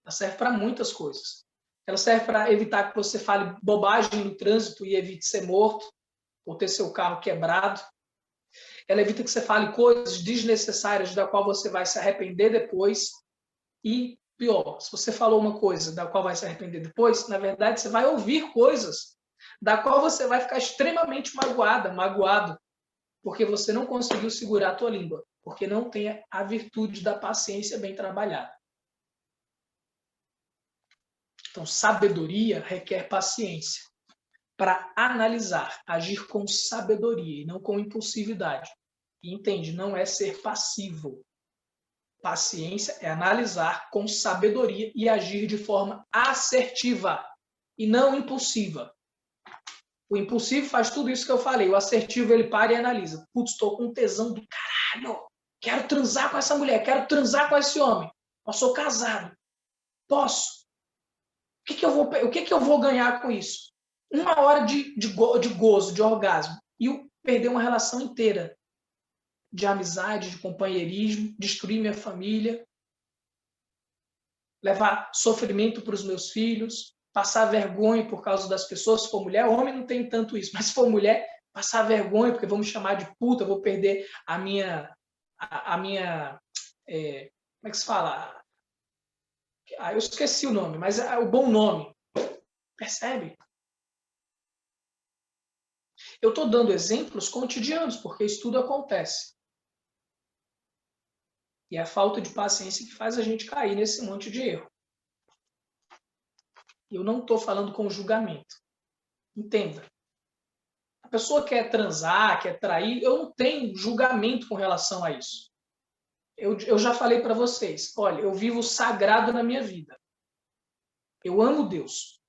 Ela serve para muitas coisas. Ela serve para evitar que você fale bobagem no trânsito e evite ser morto ou ter seu carro quebrado. Ela evita que você fale coisas desnecessárias da qual você vai se arrepender depois. E, pior, se você falou uma coisa da qual vai se arrepender depois, na verdade, você vai ouvir coisas da qual você vai ficar extremamente magoado, porque você não conseguiu segurar a tua língua, porque não tem a virtude da paciência bem trabalhada. Então, sabedoria requer paciência para analisar, agir com sabedoria e não com impulsividade. E entende, não é ser passivo. Paciência é analisar com sabedoria e agir de forma assertiva. e não impulsiva. O impulsivo faz tudo isso que eu falei. O assertivo, ele para e analisa. Putz, estou com tesão do caralho. Quero transar com essa mulher. Quero transar com esse homem. Eu sou casado. Posso. O que eu vou ganhar com isso? 1 hora de gozo, de orgasmo. E eu perder uma relação inteira de amizade, de companheirismo, destruir minha família, levar sofrimento para os meus filhos, passar vergonha por causa das pessoas. Se for mulher, homem não tem tanto isso, mas se for mulher, passar vergonha, porque vão me chamar de puta, vou perder a minha como é que se fala? Eu esqueci o nome, mas é o bom nome. Percebe? Eu estou dando exemplos cotidianos, porque isso tudo acontece. E é a falta de paciência que faz a gente cair nesse monte de erro. Eu não estou falando com julgamento. Entenda. A pessoa quer transar, quer trair, eu não tenho julgamento com relação a isso. Eu já falei para vocês, olha, eu vivo sagrado na minha vida. Eu amo Deus.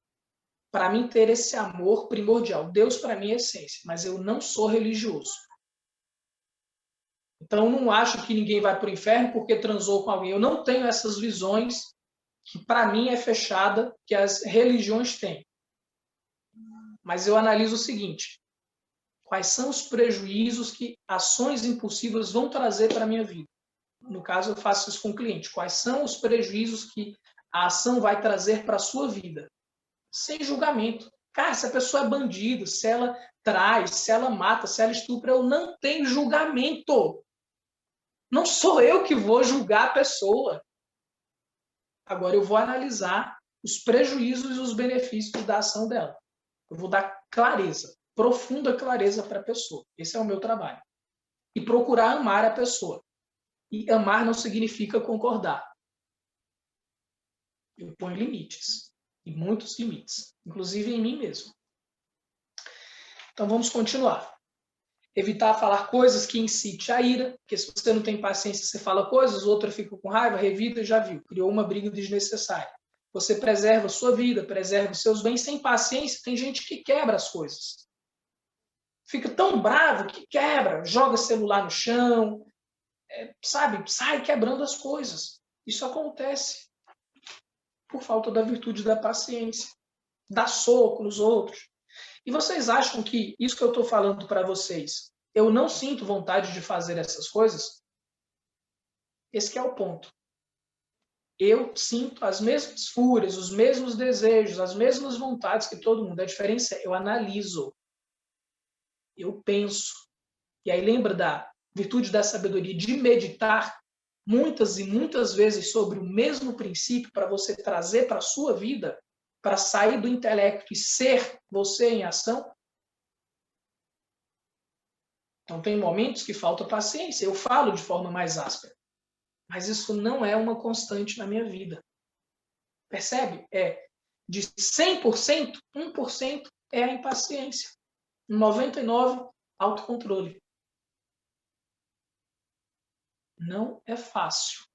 Para mim ter esse amor primordial. Deus para mim é essência, mas eu não sou religioso. Então eu não acho que ninguém vai para o inferno porque transou com alguém. Eu não tenho essas visões que para mim é fechada, que as religiões têm. Mas eu analiso o seguinte: quais são os prejuízos que ações impulsivas vão trazer para a minha vida? No caso, eu faço isso com o cliente. Quais são os prejuízos que a ação vai trazer para a sua vida? Sem julgamento. Cara, se a pessoa é bandido, se ela trai, se ela mata, se ela estupra, eu não tenho julgamento. Não sou eu que vou julgar a pessoa. Agora eu vou analisar os prejuízos e os benefícios da ação dela. Eu vou dar clareza, profunda clareza para a pessoa. Esse é o meu trabalho. E procurar amar a pessoa. E amar não significa concordar. Eu ponho limites. E muitos limites. Inclusive em mim mesmo. Então vamos continuar. Evitar falar coisas que incite a ira, porque se você não tem paciência, você fala coisas, o outro fica com raiva, revida e já viu. Criou uma briga desnecessária. Você preserva a sua vida, preserva os seus bens. Sem paciência, tem gente que quebra as coisas. Fica tão bravo que quebra, joga celular no chão, sabe? Sai quebrando as coisas. Isso acontece por falta da virtude da paciência. Dá soco nos outros. E vocês acham que isso que eu estou falando para vocês, eu não sinto vontade de fazer essas coisas? Esse que é o ponto. Eu sinto as mesmas fúrias, os mesmos desejos, as mesmas vontades que todo mundo. A diferença é eu analiso, eu penso. E aí lembra da virtude da sabedoria de meditar muitas e muitas vezes sobre o mesmo princípio para você trazer para a sua vida, para sair do intelecto e ser você em ação? Então tem momentos que falta paciência. Eu falo de forma mais áspera. Mas isso não é uma constante na minha vida. Percebe? De 100%, 1% é a impaciência. 99% autocontrole. Não é fácil.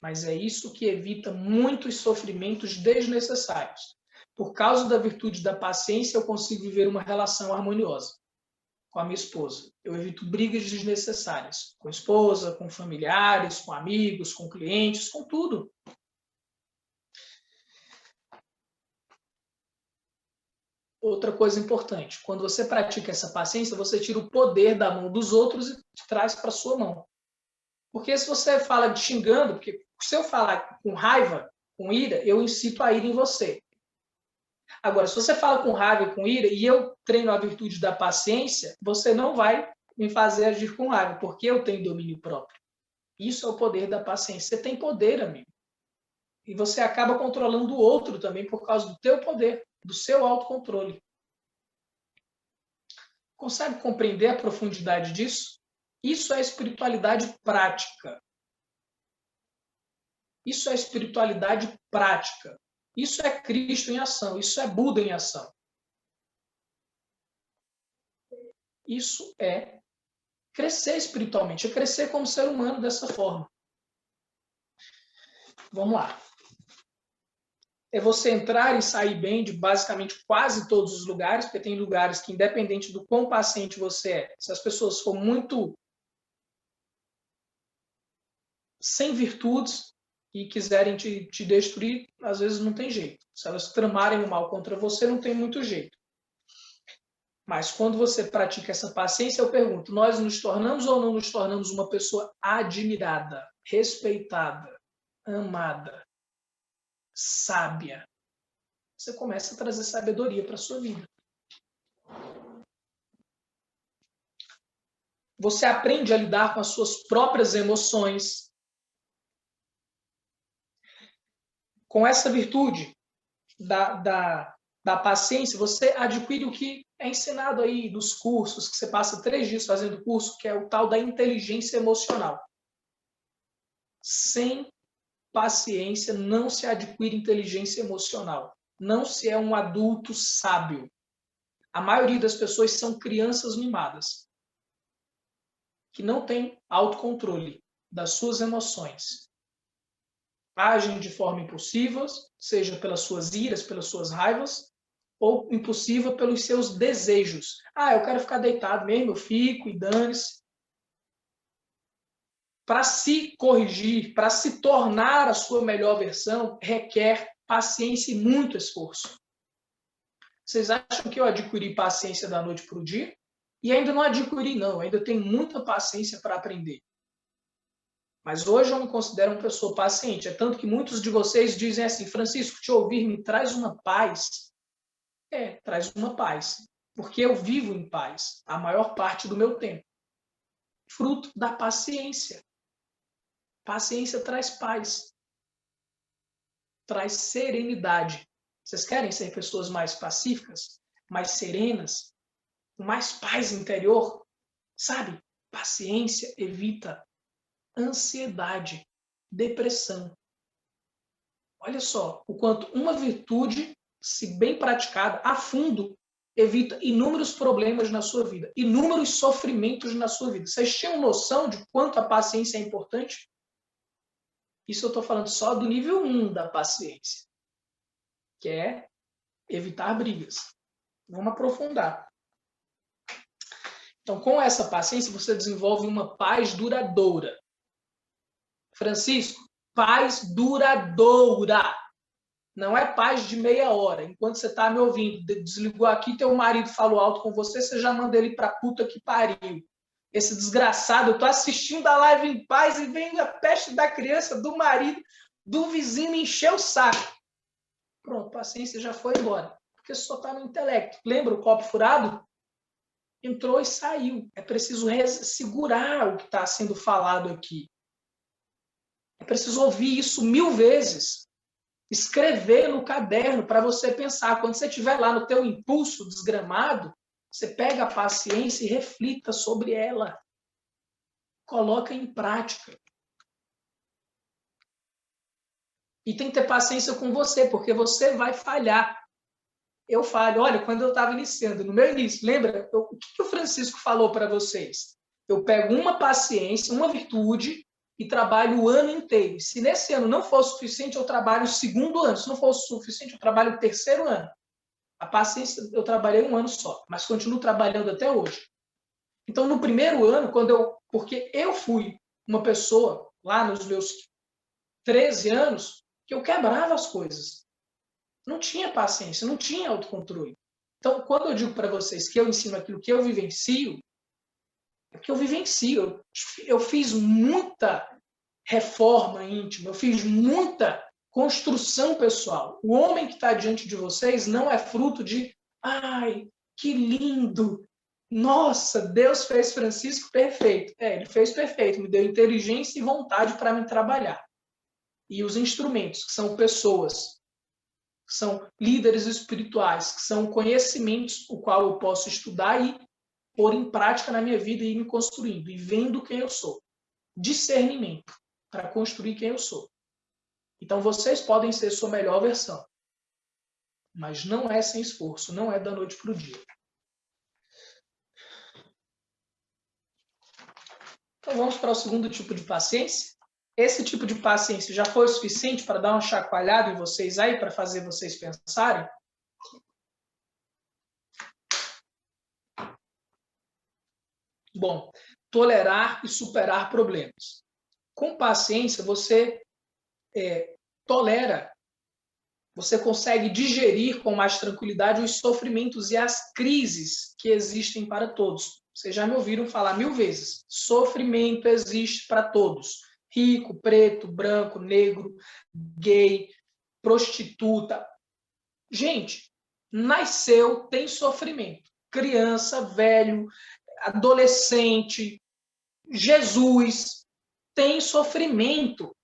Mas é isso que evita muitos sofrimentos desnecessários. Por causa da virtude da paciência, eu consigo viver uma relação harmoniosa com a minha esposa. Eu evito brigas desnecessárias com a esposa, com familiares, com amigos, com clientes, com tudo. Outra coisa importante, quando você pratica essa paciência, você tira o poder da mão dos outros e traz para a sua mão. Porque se você fala xingando, porque se eu falar com raiva, com ira, eu incito a ira em você. Agora, se você fala com raiva e com ira, e eu treino a virtude da paciência, você não vai me fazer agir com raiva, porque eu tenho domínio próprio. Isso é o poder da paciência. Você tem poder, amigo. E você acaba controlando o outro também por causa do teu poder, do seu autocontrole. Consegue compreender a profundidade disso? Isso é espiritualidade prática. Isso é espiritualidade prática. Isso é Cristo em ação. Isso é Buda em ação. Isso é crescer espiritualmente, é crescer como ser humano dessa forma. Vamos lá. é você entrar e sair bem de basicamente quase todos os lugares, porque tem lugares que, independente do quão paciente você é, se as pessoas for muito sem virtudes e quiserem te destruir, às vezes não tem jeito. Se elas tramarem o mal contra você, não tem muito jeito. Mas quando você pratica essa paciência, eu pergunto, nós nos tornamos ou não nos tornamos uma pessoa admirada, respeitada, amada, sábia? Você começa a trazer sabedoria para a sua vida. Você aprende a lidar com as suas próprias emoções. Com essa virtude da paciência, você adquire o que é ensinado aí nos cursos, que você passa 3 dias fazendo curso, que é o tal da inteligência emocional. Sem paciência não se adquire inteligência emocional. Não se é um adulto sábio. A maioria das pessoas são crianças mimadas, que não têm autocontrole das suas emoções. Agem de forma impulsiva, seja pelas suas iras, pelas suas raivas, ou impulsiva pelos seus desejos. Eu quero ficar deitado mesmo, eu fico e dane-se. Para se corrigir, para se tornar a sua melhor versão, requer paciência e muito esforço. Vocês acham que eu adquiri paciência da noite para o dia? E ainda não adquiri, não. Ainda tenho muita paciência para aprender. Mas hoje eu me considero uma pessoa paciente. É tanto que muitos de vocês dizem assim, Francisco, te ouvir me traz uma paz. Traz uma paz. Porque eu vivo em paz a maior parte do meu tempo. Fruto da paciência. Paciência traz paz. Traz serenidade. Vocês querem ser pessoas mais pacíficas? Mais serenas? Com mais paz interior? Sabe? Paciência evita ansiedade, depressão. Olha só o quanto uma virtude, se bem praticada a fundo, evita inúmeros problemas na sua vida, inúmeros sofrimentos na sua vida. Vocês tinham noção de quanto a paciência é importante? Isso eu estou falando só do nível 1 da paciência, que é evitar brigas. Vamos aprofundar. Então, com essa paciência, você desenvolve uma paz duradoura. Francisco, paz duradoura. Não é paz de meia hora. Enquanto você está me ouvindo, desligou aqui, teu marido falou alto com você, você já manda ele para puta que pariu. Esse desgraçado, eu estou assistindo a live em paz e vem a peste da criança, do marido, do vizinho me encher o saco. Pronto, paciência já foi embora. Porque só está no intelecto. Lembra o copo furado? Entrou e saiu. É preciso segurar o que está sendo falado aqui. É preciso ouvir isso 1000 vezes. Escrever no caderno para você pensar. Quando você estiver lá no teu impulso desgramado, você pega a paciência e reflita sobre ela. Coloca em prática. E tem que ter paciência com você, porque você vai falhar. Eu falho. Olha, quando eu estava iniciando, no meu início, lembra? O que o Francisco falou para vocês? Eu pego uma paciência, uma virtude e trabalho o ano inteiro. Se nesse ano não for suficiente, eu trabalho o segundo ano. Se não for suficiente, eu trabalho o terceiro ano. A paciência eu trabalhei um ano só, mas continuo trabalhando até hoje. Então, no primeiro ano, porque eu fui uma pessoa, lá nos meus 13 anos, que eu quebrava as coisas. Não tinha paciência, não tinha autocontrole. Então, quando eu digo para vocês que eu ensino aquilo que eu vivencio, é que eu vivencio. Eu fiz muita reforma íntima, eu fiz muita construção pessoal. O homem que está diante de vocês não é fruto de ai, que lindo! Nossa, Deus fez Francisco perfeito. Ele fez perfeito, me deu inteligência e vontade para me trabalhar. E os instrumentos, que são pessoas, que são líderes espirituais, que são conhecimentos o qual eu posso estudar e pôr em prática na minha vida e ir me construindo, e vendo quem eu sou. Discernimento para construir quem eu sou. Então, vocês podem ser sua melhor versão, mas não é sem esforço, não é da noite para o dia. Então, vamos para o segundo tipo de paciência. Esse tipo de paciência já foi o suficiente para dar um chacoalhado em vocês aí, para fazer vocês pensarem? Bom, tolerar e superar problemas. Com paciência, você tolera, você consegue digerir com mais tranquilidade os sofrimentos e as crises que existem para todos. Vocês já me ouviram falar 1000 vezes. Sofrimento existe para todos. Rico, preto, branco, negro, gay, prostituta. Gente, nasceu, tem sofrimento. Criança, velho, adolescente, Jesus, tem sofrimento.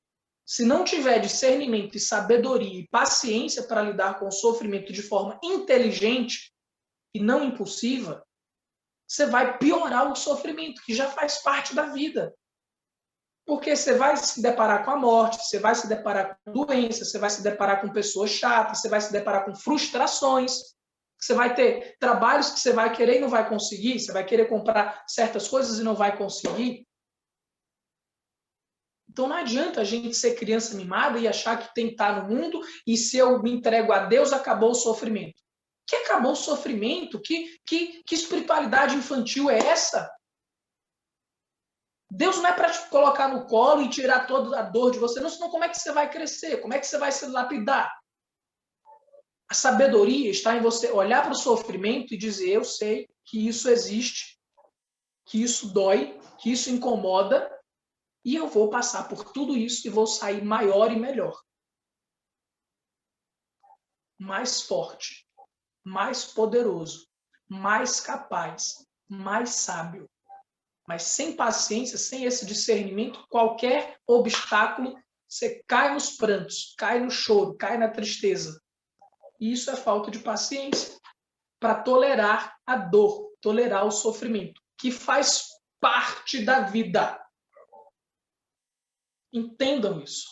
Se não tiver discernimento e sabedoria e paciência para lidar com o sofrimento de forma inteligente e não impulsiva, você vai piorar o sofrimento, que já faz parte da vida. Porque você vai se deparar com a morte, você vai se deparar com doenças, você vai se deparar com pessoas chatas, você vai se deparar com frustrações, você vai ter trabalhos que você vai querer e não vai conseguir, você vai querer comprar certas coisas e não vai conseguir. Então não adianta a gente ser criança mimada e achar que tem que estar no mundo e se eu me entrego a Deus, acabou o sofrimento. Que acabou o sofrimento? Que espiritualidade infantil é essa? Deus não é para te colocar no colo e tirar toda a dor de você, não, senão como é que você vai crescer? Como é que você vai se lapidar? A sabedoria está em você olhar para o sofrimento e dizer, eu sei que isso existe, que isso dói, que isso incomoda, e eu vou passar por tudo isso e vou sair maior e melhor. Mais forte, mais poderoso, mais capaz, mais sábio. Mas sem paciência, sem esse discernimento, qualquer obstáculo, você cai nos prantos, cai no choro, cai na tristeza. E isso é falta de paciência para tolerar a dor, tolerar o sofrimento, que faz parte da vida. Entendam isso.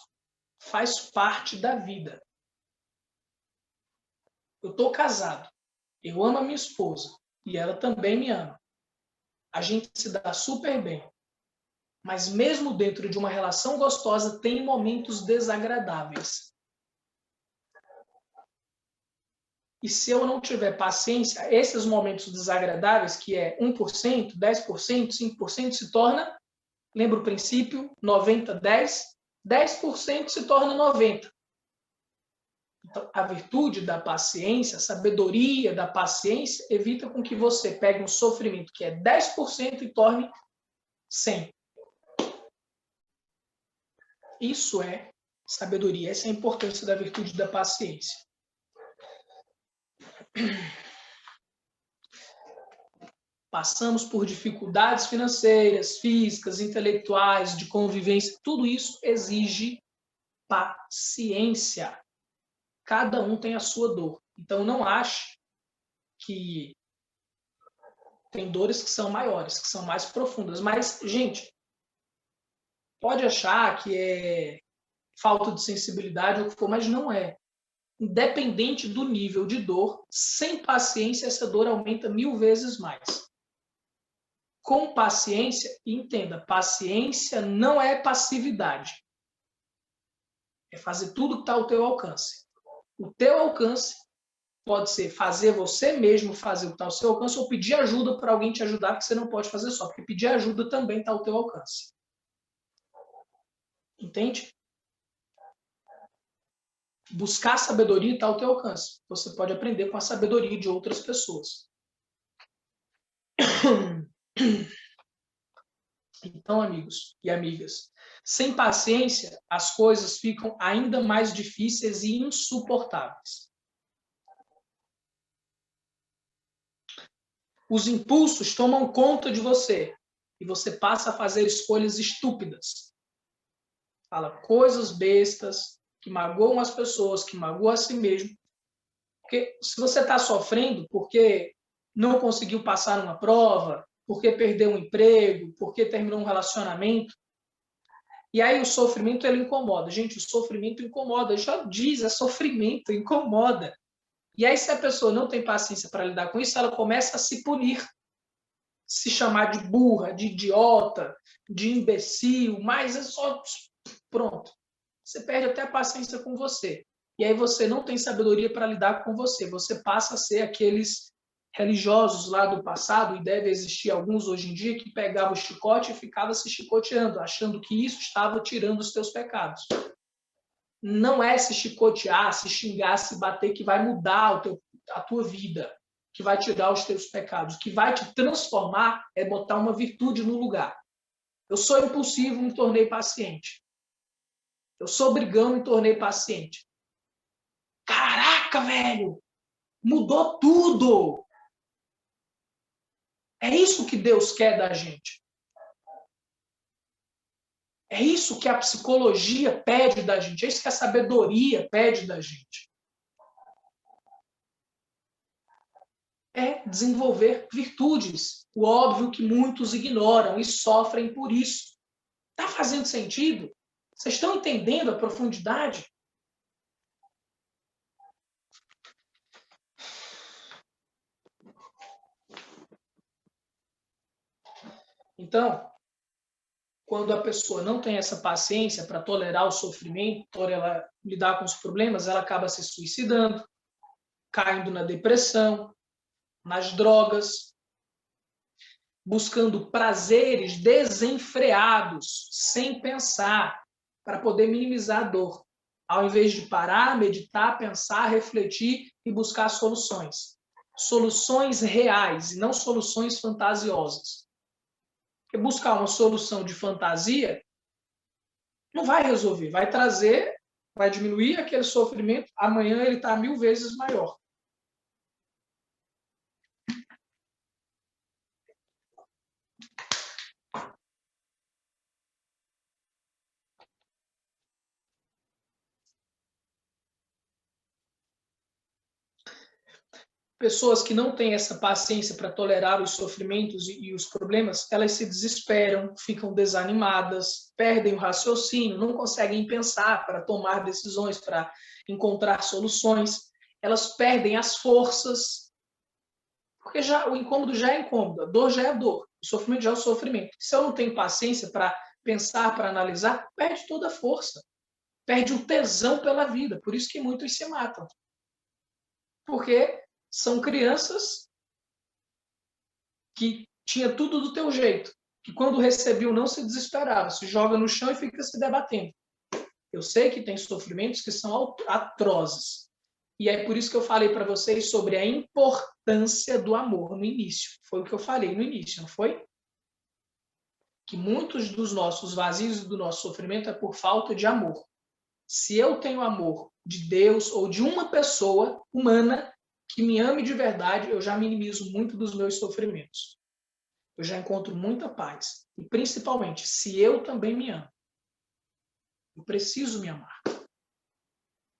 Faz parte da vida. Eu estou casado. Eu amo a minha esposa. E ela também me ama. A gente se dá super bem. Mas mesmo dentro de uma relação gostosa, tem momentos desagradáveis. E se eu não tiver paciência, esses momentos desagradáveis, que é 1%, 10%, 5%, se torna, lembra o princípio, 90-10? 10% se torna 90%. Então, a virtude da paciência, a sabedoria da paciência, evita com que você pegue um sofrimento que é 10% e torne 100%. Isso é sabedoria, essa é a importância da virtude da paciência. Passamos por dificuldades financeiras, físicas, intelectuais, de convivência, tudo isso exige paciência. Cada um tem a sua dor. Então não ache que tem dores que são maiores, que são mais profundas. Mas, gente, pode achar que é falta de sensibilidade ou o que for, mas não é. Independente do nível de dor, sem paciência, essa dor aumenta 1000 vezes mais. Com paciência, entenda, paciência não é passividade. É fazer tudo que está ao teu alcance. O teu alcance pode ser fazer você mesmo fazer o que está ao seu alcance ou pedir ajuda para alguém te ajudar, que você não pode fazer só, porque pedir ajuda também está ao teu alcance. Entende? Buscar sabedoria está ao teu alcance. Você pode aprender com a sabedoria de outras pessoas. Então, amigos e amigas, sem paciência, as coisas ficam ainda mais difíceis e insuportáveis. Os impulsos tomam conta de você e você passa a fazer escolhas estúpidas. Fala coisas bestas, que magoam as pessoas, que magoam a si mesmo. Porque se você está sofrendo porque não conseguiu passar numa prova, porque perdeu um emprego, porque terminou um relacionamento, e aí o sofrimento ele incomoda. Gente, o sofrimento incomoda. Já diz, é sofrimento, incomoda. E aí se a pessoa não tem paciência para lidar com isso, ela começa a se punir. Se chamar de burra, de idiota, de imbecil, mas é só Pronto. Você perde até a paciência com você. E aí você não tem sabedoria para lidar com você. Você passa a ser aqueles religiosos lá do passado, e deve existir alguns hoje em dia, que pegavam o chicote e ficavam se chicoteando, achando que isso estava tirando os teus pecados. Não é se chicotear, se xingar, se bater que vai mudar a tua vida, que vai tirar os teus pecados. O que vai te transformar é botar uma virtude no lugar. Eu sou impulsivo, me tornei paciente. Eu sou brigão, me tornei paciente. Caraca, velho! Mudou tudo! É isso que Deus quer da gente. É isso que a psicologia pede da gente. É isso que a sabedoria pede da gente. É desenvolver virtudes. O óbvio que muitos ignoram e sofrem por isso. Está fazendo sentido? Vocês estão entendendo a profundidade? Então, quando a pessoa não tem essa paciência para tolerar o sofrimento, tolerar, lidar com os problemas, ela acaba se suicidando, caindo na depressão, nas drogas, buscando prazeres desenfreados, sem pensar, para poder minimizar a dor, ao invés de parar, meditar, pensar, refletir e buscar soluções. Soluções reais e não soluções fantasiosas. Porque buscar uma solução de fantasia não vai resolver, vai trazer, vai diminuir aquele sofrimento, amanhã ele está 1000 vezes maior. Pessoas que não têm essa paciência para tolerar os sofrimentos e os problemas, elas se desesperam, ficam desanimadas, perdem o raciocínio, não conseguem pensar para tomar decisões, para encontrar soluções. Elas perdem as forças, porque já o incômodo já é incômodo, a dor já é dor, o sofrimento já é o sofrimento. Se eu não tenho paciência para pensar, para analisar, perde toda a força, perde o tesão pela vida. Por isso que muitos se matam. Porque são crianças que tinha tudo do teu jeito, que quando recebiam não se desesperava, se joga no chão e fica se debatendo. Eu sei que tem sofrimentos que são atrozes. E é por isso que eu falei para vocês sobre a importância do amor no início. Foi o que eu falei no início, não foi? Que muitos dos nossos vazios e do nosso sofrimento é por falta de amor. Se eu tenho amor de Deus ou de uma pessoa humana que me ame de verdade, eu já minimizo muito dos meus sofrimentos. Eu já encontro muita paz. E principalmente, se eu também me amo. Eu preciso me amar.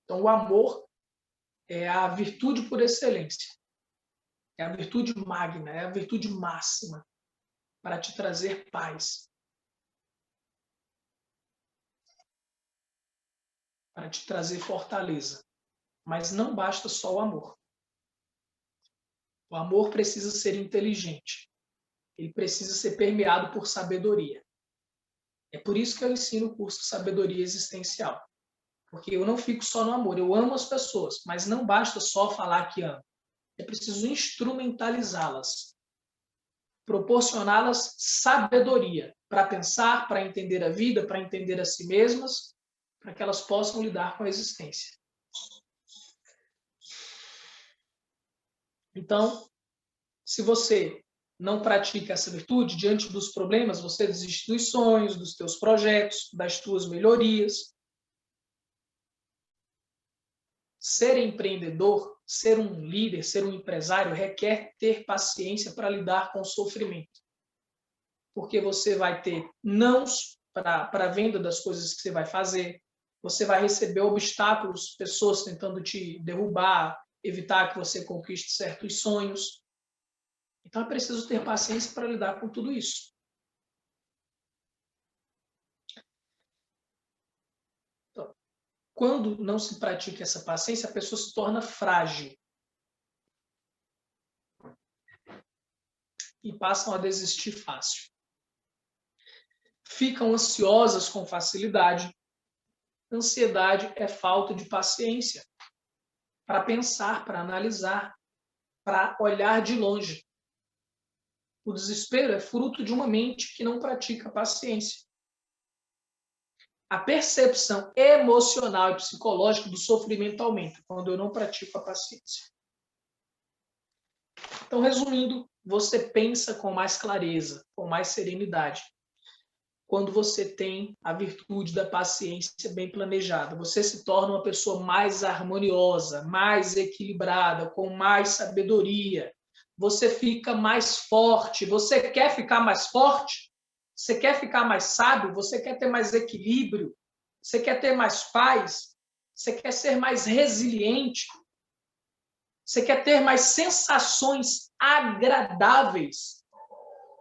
Então, o amor é a virtude por excelência. É a virtude magna, é a virtude máxima para te trazer paz. Para te trazer fortaleza. Mas não basta só o amor. O amor precisa ser inteligente. Ele precisa ser permeado por sabedoria. É por isso que eu ensino o curso Sabedoria Existencial. Porque eu não fico só no amor, eu amo as pessoas, mas não basta só falar que amo. É preciso instrumentalizá-las, proporcioná-las sabedoria para pensar, para entender a vida, para entender a si mesmas, para que elas possam lidar com a existência. Então, se você não pratica essa virtude, diante dos problemas, você desiste dos sonhos, dos teus projetos, das tuas melhorias. Ser empreendedor, ser um líder, ser um empresário, requer ter paciência para lidar com o sofrimento. Porque você vai ter nãos para a venda das coisas que você vai fazer, você vai receber obstáculos, pessoas tentando te derrubar, evitar que você conquiste certos sonhos. Então é preciso ter paciência para lidar com tudo isso. Então, quando não se pratica essa paciência, a pessoa se torna frágil. E passam a desistir fácil. Ficam ansiosas com facilidade, Ansiedade é falta de paciência para pensar, para analisar, para olhar de longe. O desespero é fruto de uma mente que não pratica paciência. A percepção emocional e psicológica do sofrimento aumenta quando eu não pratico a paciência. Então, resumindo, você pensa com mais clareza, com mais serenidade, quando você tem a virtude da paciência bem planejada. Você se torna uma pessoa mais harmoniosa, mais equilibrada, com mais sabedoria. Você fica mais forte. Você quer ficar mais forte? Você quer ficar mais sábio? Você quer ter mais equilíbrio? Você quer ter mais paz? Você quer ser mais resiliente? Você quer ter mais sensações agradáveis?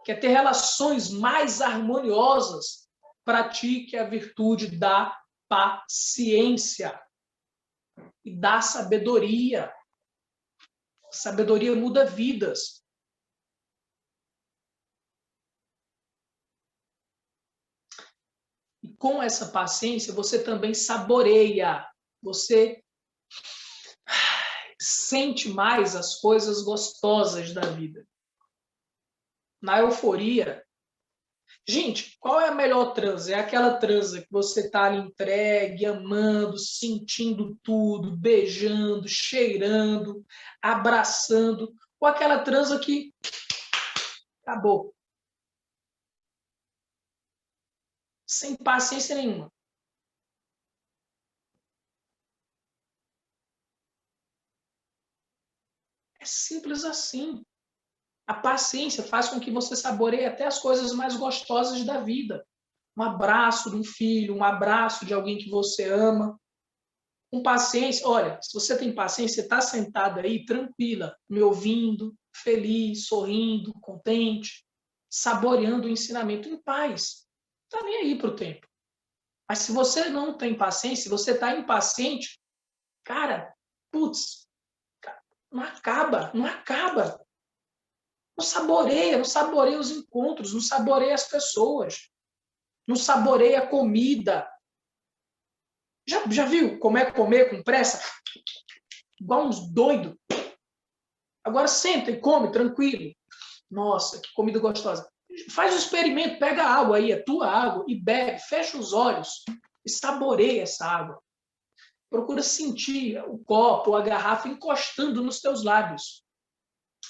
Quer ter relações mais harmoniosas? Pratique a virtude da paciência e da sabedoria. A sabedoria muda vidas. E com essa paciência, você também saboreia. Você sente mais as coisas gostosas da vida. Na euforia. Gente, qual é a melhor transa? É aquela transa que você está ali entregue, amando, sentindo tudo, beijando, cheirando, abraçando, ou aquela transa que acabou. Sem paciência nenhuma. É simples assim. A paciência faz com que você saboreie até as coisas mais gostosas da vida. Um abraço de um filho, um abraço de alguém que você ama. Com paciência, olha, se você tem paciência, você está sentada aí, tranquila, me ouvindo, feliz, sorrindo, contente, saboreando o ensinamento em paz. Não está nem aí para o tempo. Mas se você não tem paciência, se você está impaciente, cara, putz, não acaba, não acaba. Não saboreia os encontros, não saboreia as pessoas, não saboreia a comida. Já viu como é comer com pressa? Igual uns doidos. Agora senta e come tranquilo. Nossa, que comida gostosa. Faz o experimento, pega a água aí, a tua água, e bebe, fecha os olhos e saboreia essa água. Procura sentir o copo ou a garrafa encostando nos teus lábios.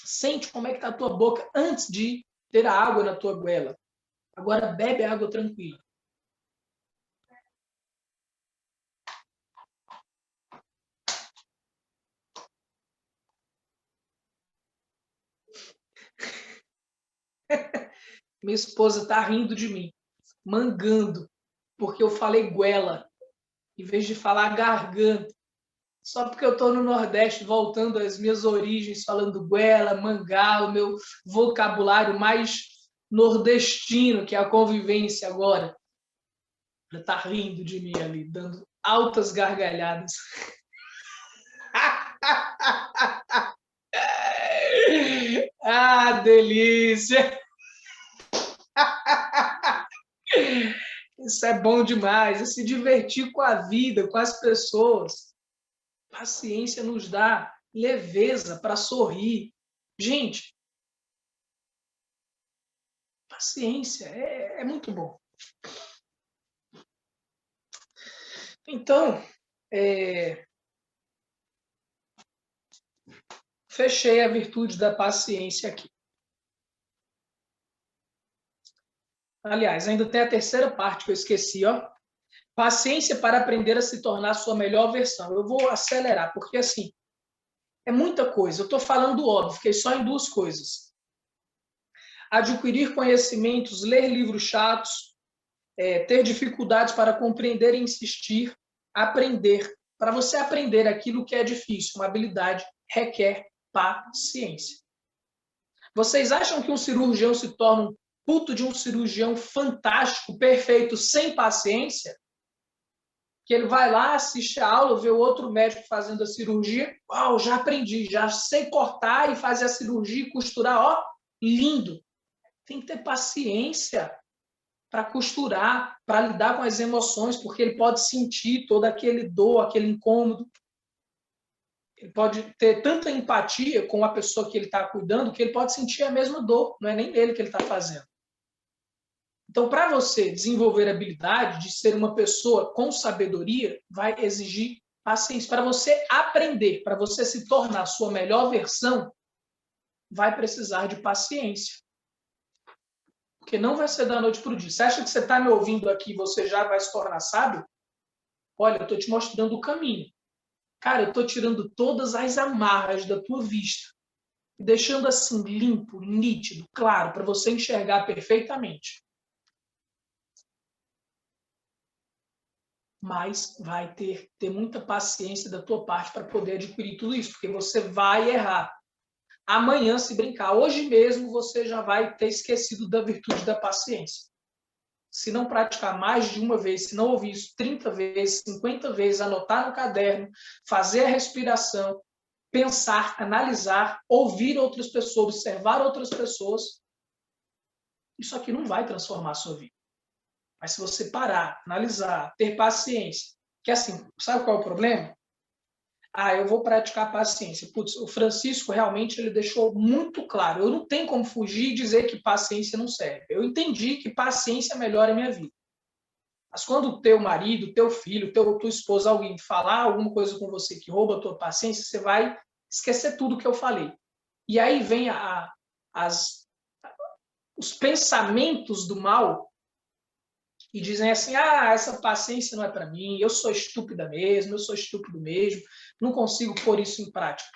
Sente como é que está a tua boca antes de ter a água na tua goela. Agora bebe a água tranquila. Minha esposa está rindo de mim, mangando, porque eu falei goela, em vez de falar garganta. Só porque eu estou no Nordeste, voltando às minhas origens, falando goela, mangá, o meu vocabulário mais nordestino, que é a convivência agora. Ela está rindo de mim ali, dando altas gargalhadas. Ah, delícia! Isso é bom demais, é se divertir com a vida, com as pessoas. Paciência nos dá leveza para sorrir. Gente, paciência é muito bom. Então, fechei a virtude da paciência aqui. Aliás, ainda tem a terceira parte que eu esqueci, ó. Paciência para aprender a se tornar a sua melhor versão. Eu vou acelerar, porque assim, é muita coisa. Eu estou falando óbvio, fiquei só em duas coisas. Adquirir conhecimentos, ler livros chatos, ter dificuldades para compreender e insistir, aprender. Para você aprender aquilo que é difícil, uma habilidade requer paciência. Vocês acham que um cirurgião se torna um puto de um cirurgião fantástico, perfeito, sem paciência? Que ele vai lá, assiste a aula, vê o outro médico fazendo a cirurgia. Uau, já aprendi, já sei cortar e fazer a cirurgia e costurar, ó, lindo. Tem que ter paciência. para costurar, para lidar com as emoções, porque ele pode sentir todo aquele dor, aquele incômodo. Ele pode ter tanta empatia com a pessoa que ele está cuidando que ele pode sentir a mesma dor, não é nem dele que ele está fazendo. Então, para você desenvolver a habilidade de ser uma pessoa com sabedoria, vai exigir paciência. Para você aprender, para você se tornar a sua melhor versão, vai precisar de paciência. Porque não vai ser da noite para o dia. Você acha que você está me ouvindo aqui e você já vai se tornar sábio? Olha, eu estou te mostrando o caminho. Cara, eu estou tirando todas as amarras da tua vista. Deixando assim, limpo, nítido, claro, para você enxergar perfeitamente. Mas vai ter muita paciência da tua parte para poder adquirir tudo isso, porque você vai errar. Amanhã, se brincar, hoje mesmo você já vai ter esquecido da virtude da paciência. Se não praticar mais de uma vez, se não ouvir isso 30 vezes, 50 vezes, anotar no caderno, fazer a respiração, pensar, analisar, ouvir outras pessoas, observar outras pessoas, isso aqui não vai transformar a sua vida. Mas se você parar, analisar, ter paciência, que assim, sabe qual é o problema? Eu vou praticar paciência. Putz, o Francisco realmente ele deixou muito claro. Eu não tenho como fugir e dizer que paciência não serve. Eu entendi que paciência melhora a minha vida. Mas quando o teu marido, teu filho, tua esposa, alguém falar alguma coisa com você que rouba a tua paciência, você vai esquecer tudo que eu falei. E aí vem os pensamentos do mal e dizem assim, essa paciência não é para mim, eu sou estúpida mesmo, eu sou estúpido mesmo, não consigo pôr isso em prática.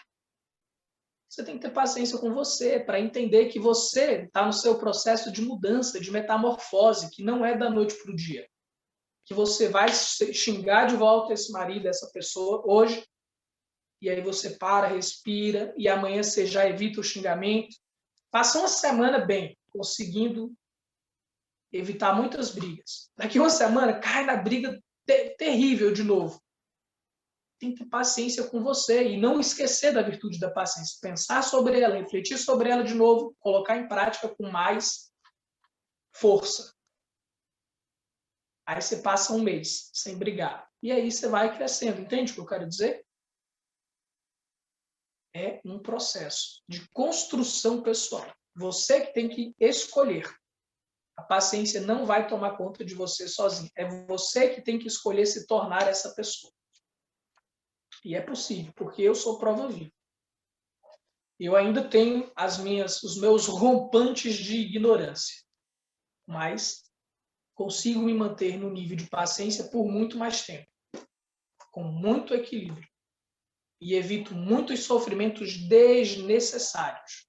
Você tem que ter paciência com você para entender que você está no seu processo de mudança, de metamorfose, que não é da noite para o dia. Que você vai xingar de volta esse marido, essa pessoa, hoje, e aí você para, respira, e amanhã você já evita o xingamento. Passa uma semana bem, conseguindo evitar muitas brigas. Daqui uma semana, cai na briga terrível de novo. Tem que ter paciência com você e não esquecer da virtude da paciência. Pensar sobre ela, refletir sobre ela de novo, colocar em prática com mais força. Aí você passa um mês sem brigar. E aí você vai crescendo. Entende o que eu quero dizer? É um processo de construção pessoal. Você que tem que escolher. A paciência não vai tomar conta de você sozinho. É você que tem que escolher se tornar essa pessoa. E é possível, porque eu sou prova viva. Eu ainda tenho os meus rompantes de ignorância. Mas consigo me manter no nível de paciência por muito mais tempo. Com muito equilíbrio. E evito muitos sofrimentos desnecessários.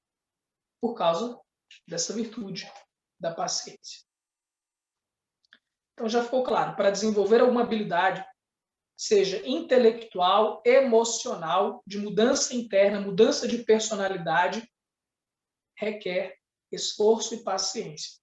Por causa dessa virtude da paciência. Então já ficou claro, para desenvolver alguma habilidade, seja intelectual, emocional, de mudança interna, mudança de personalidade, requer esforço e paciência.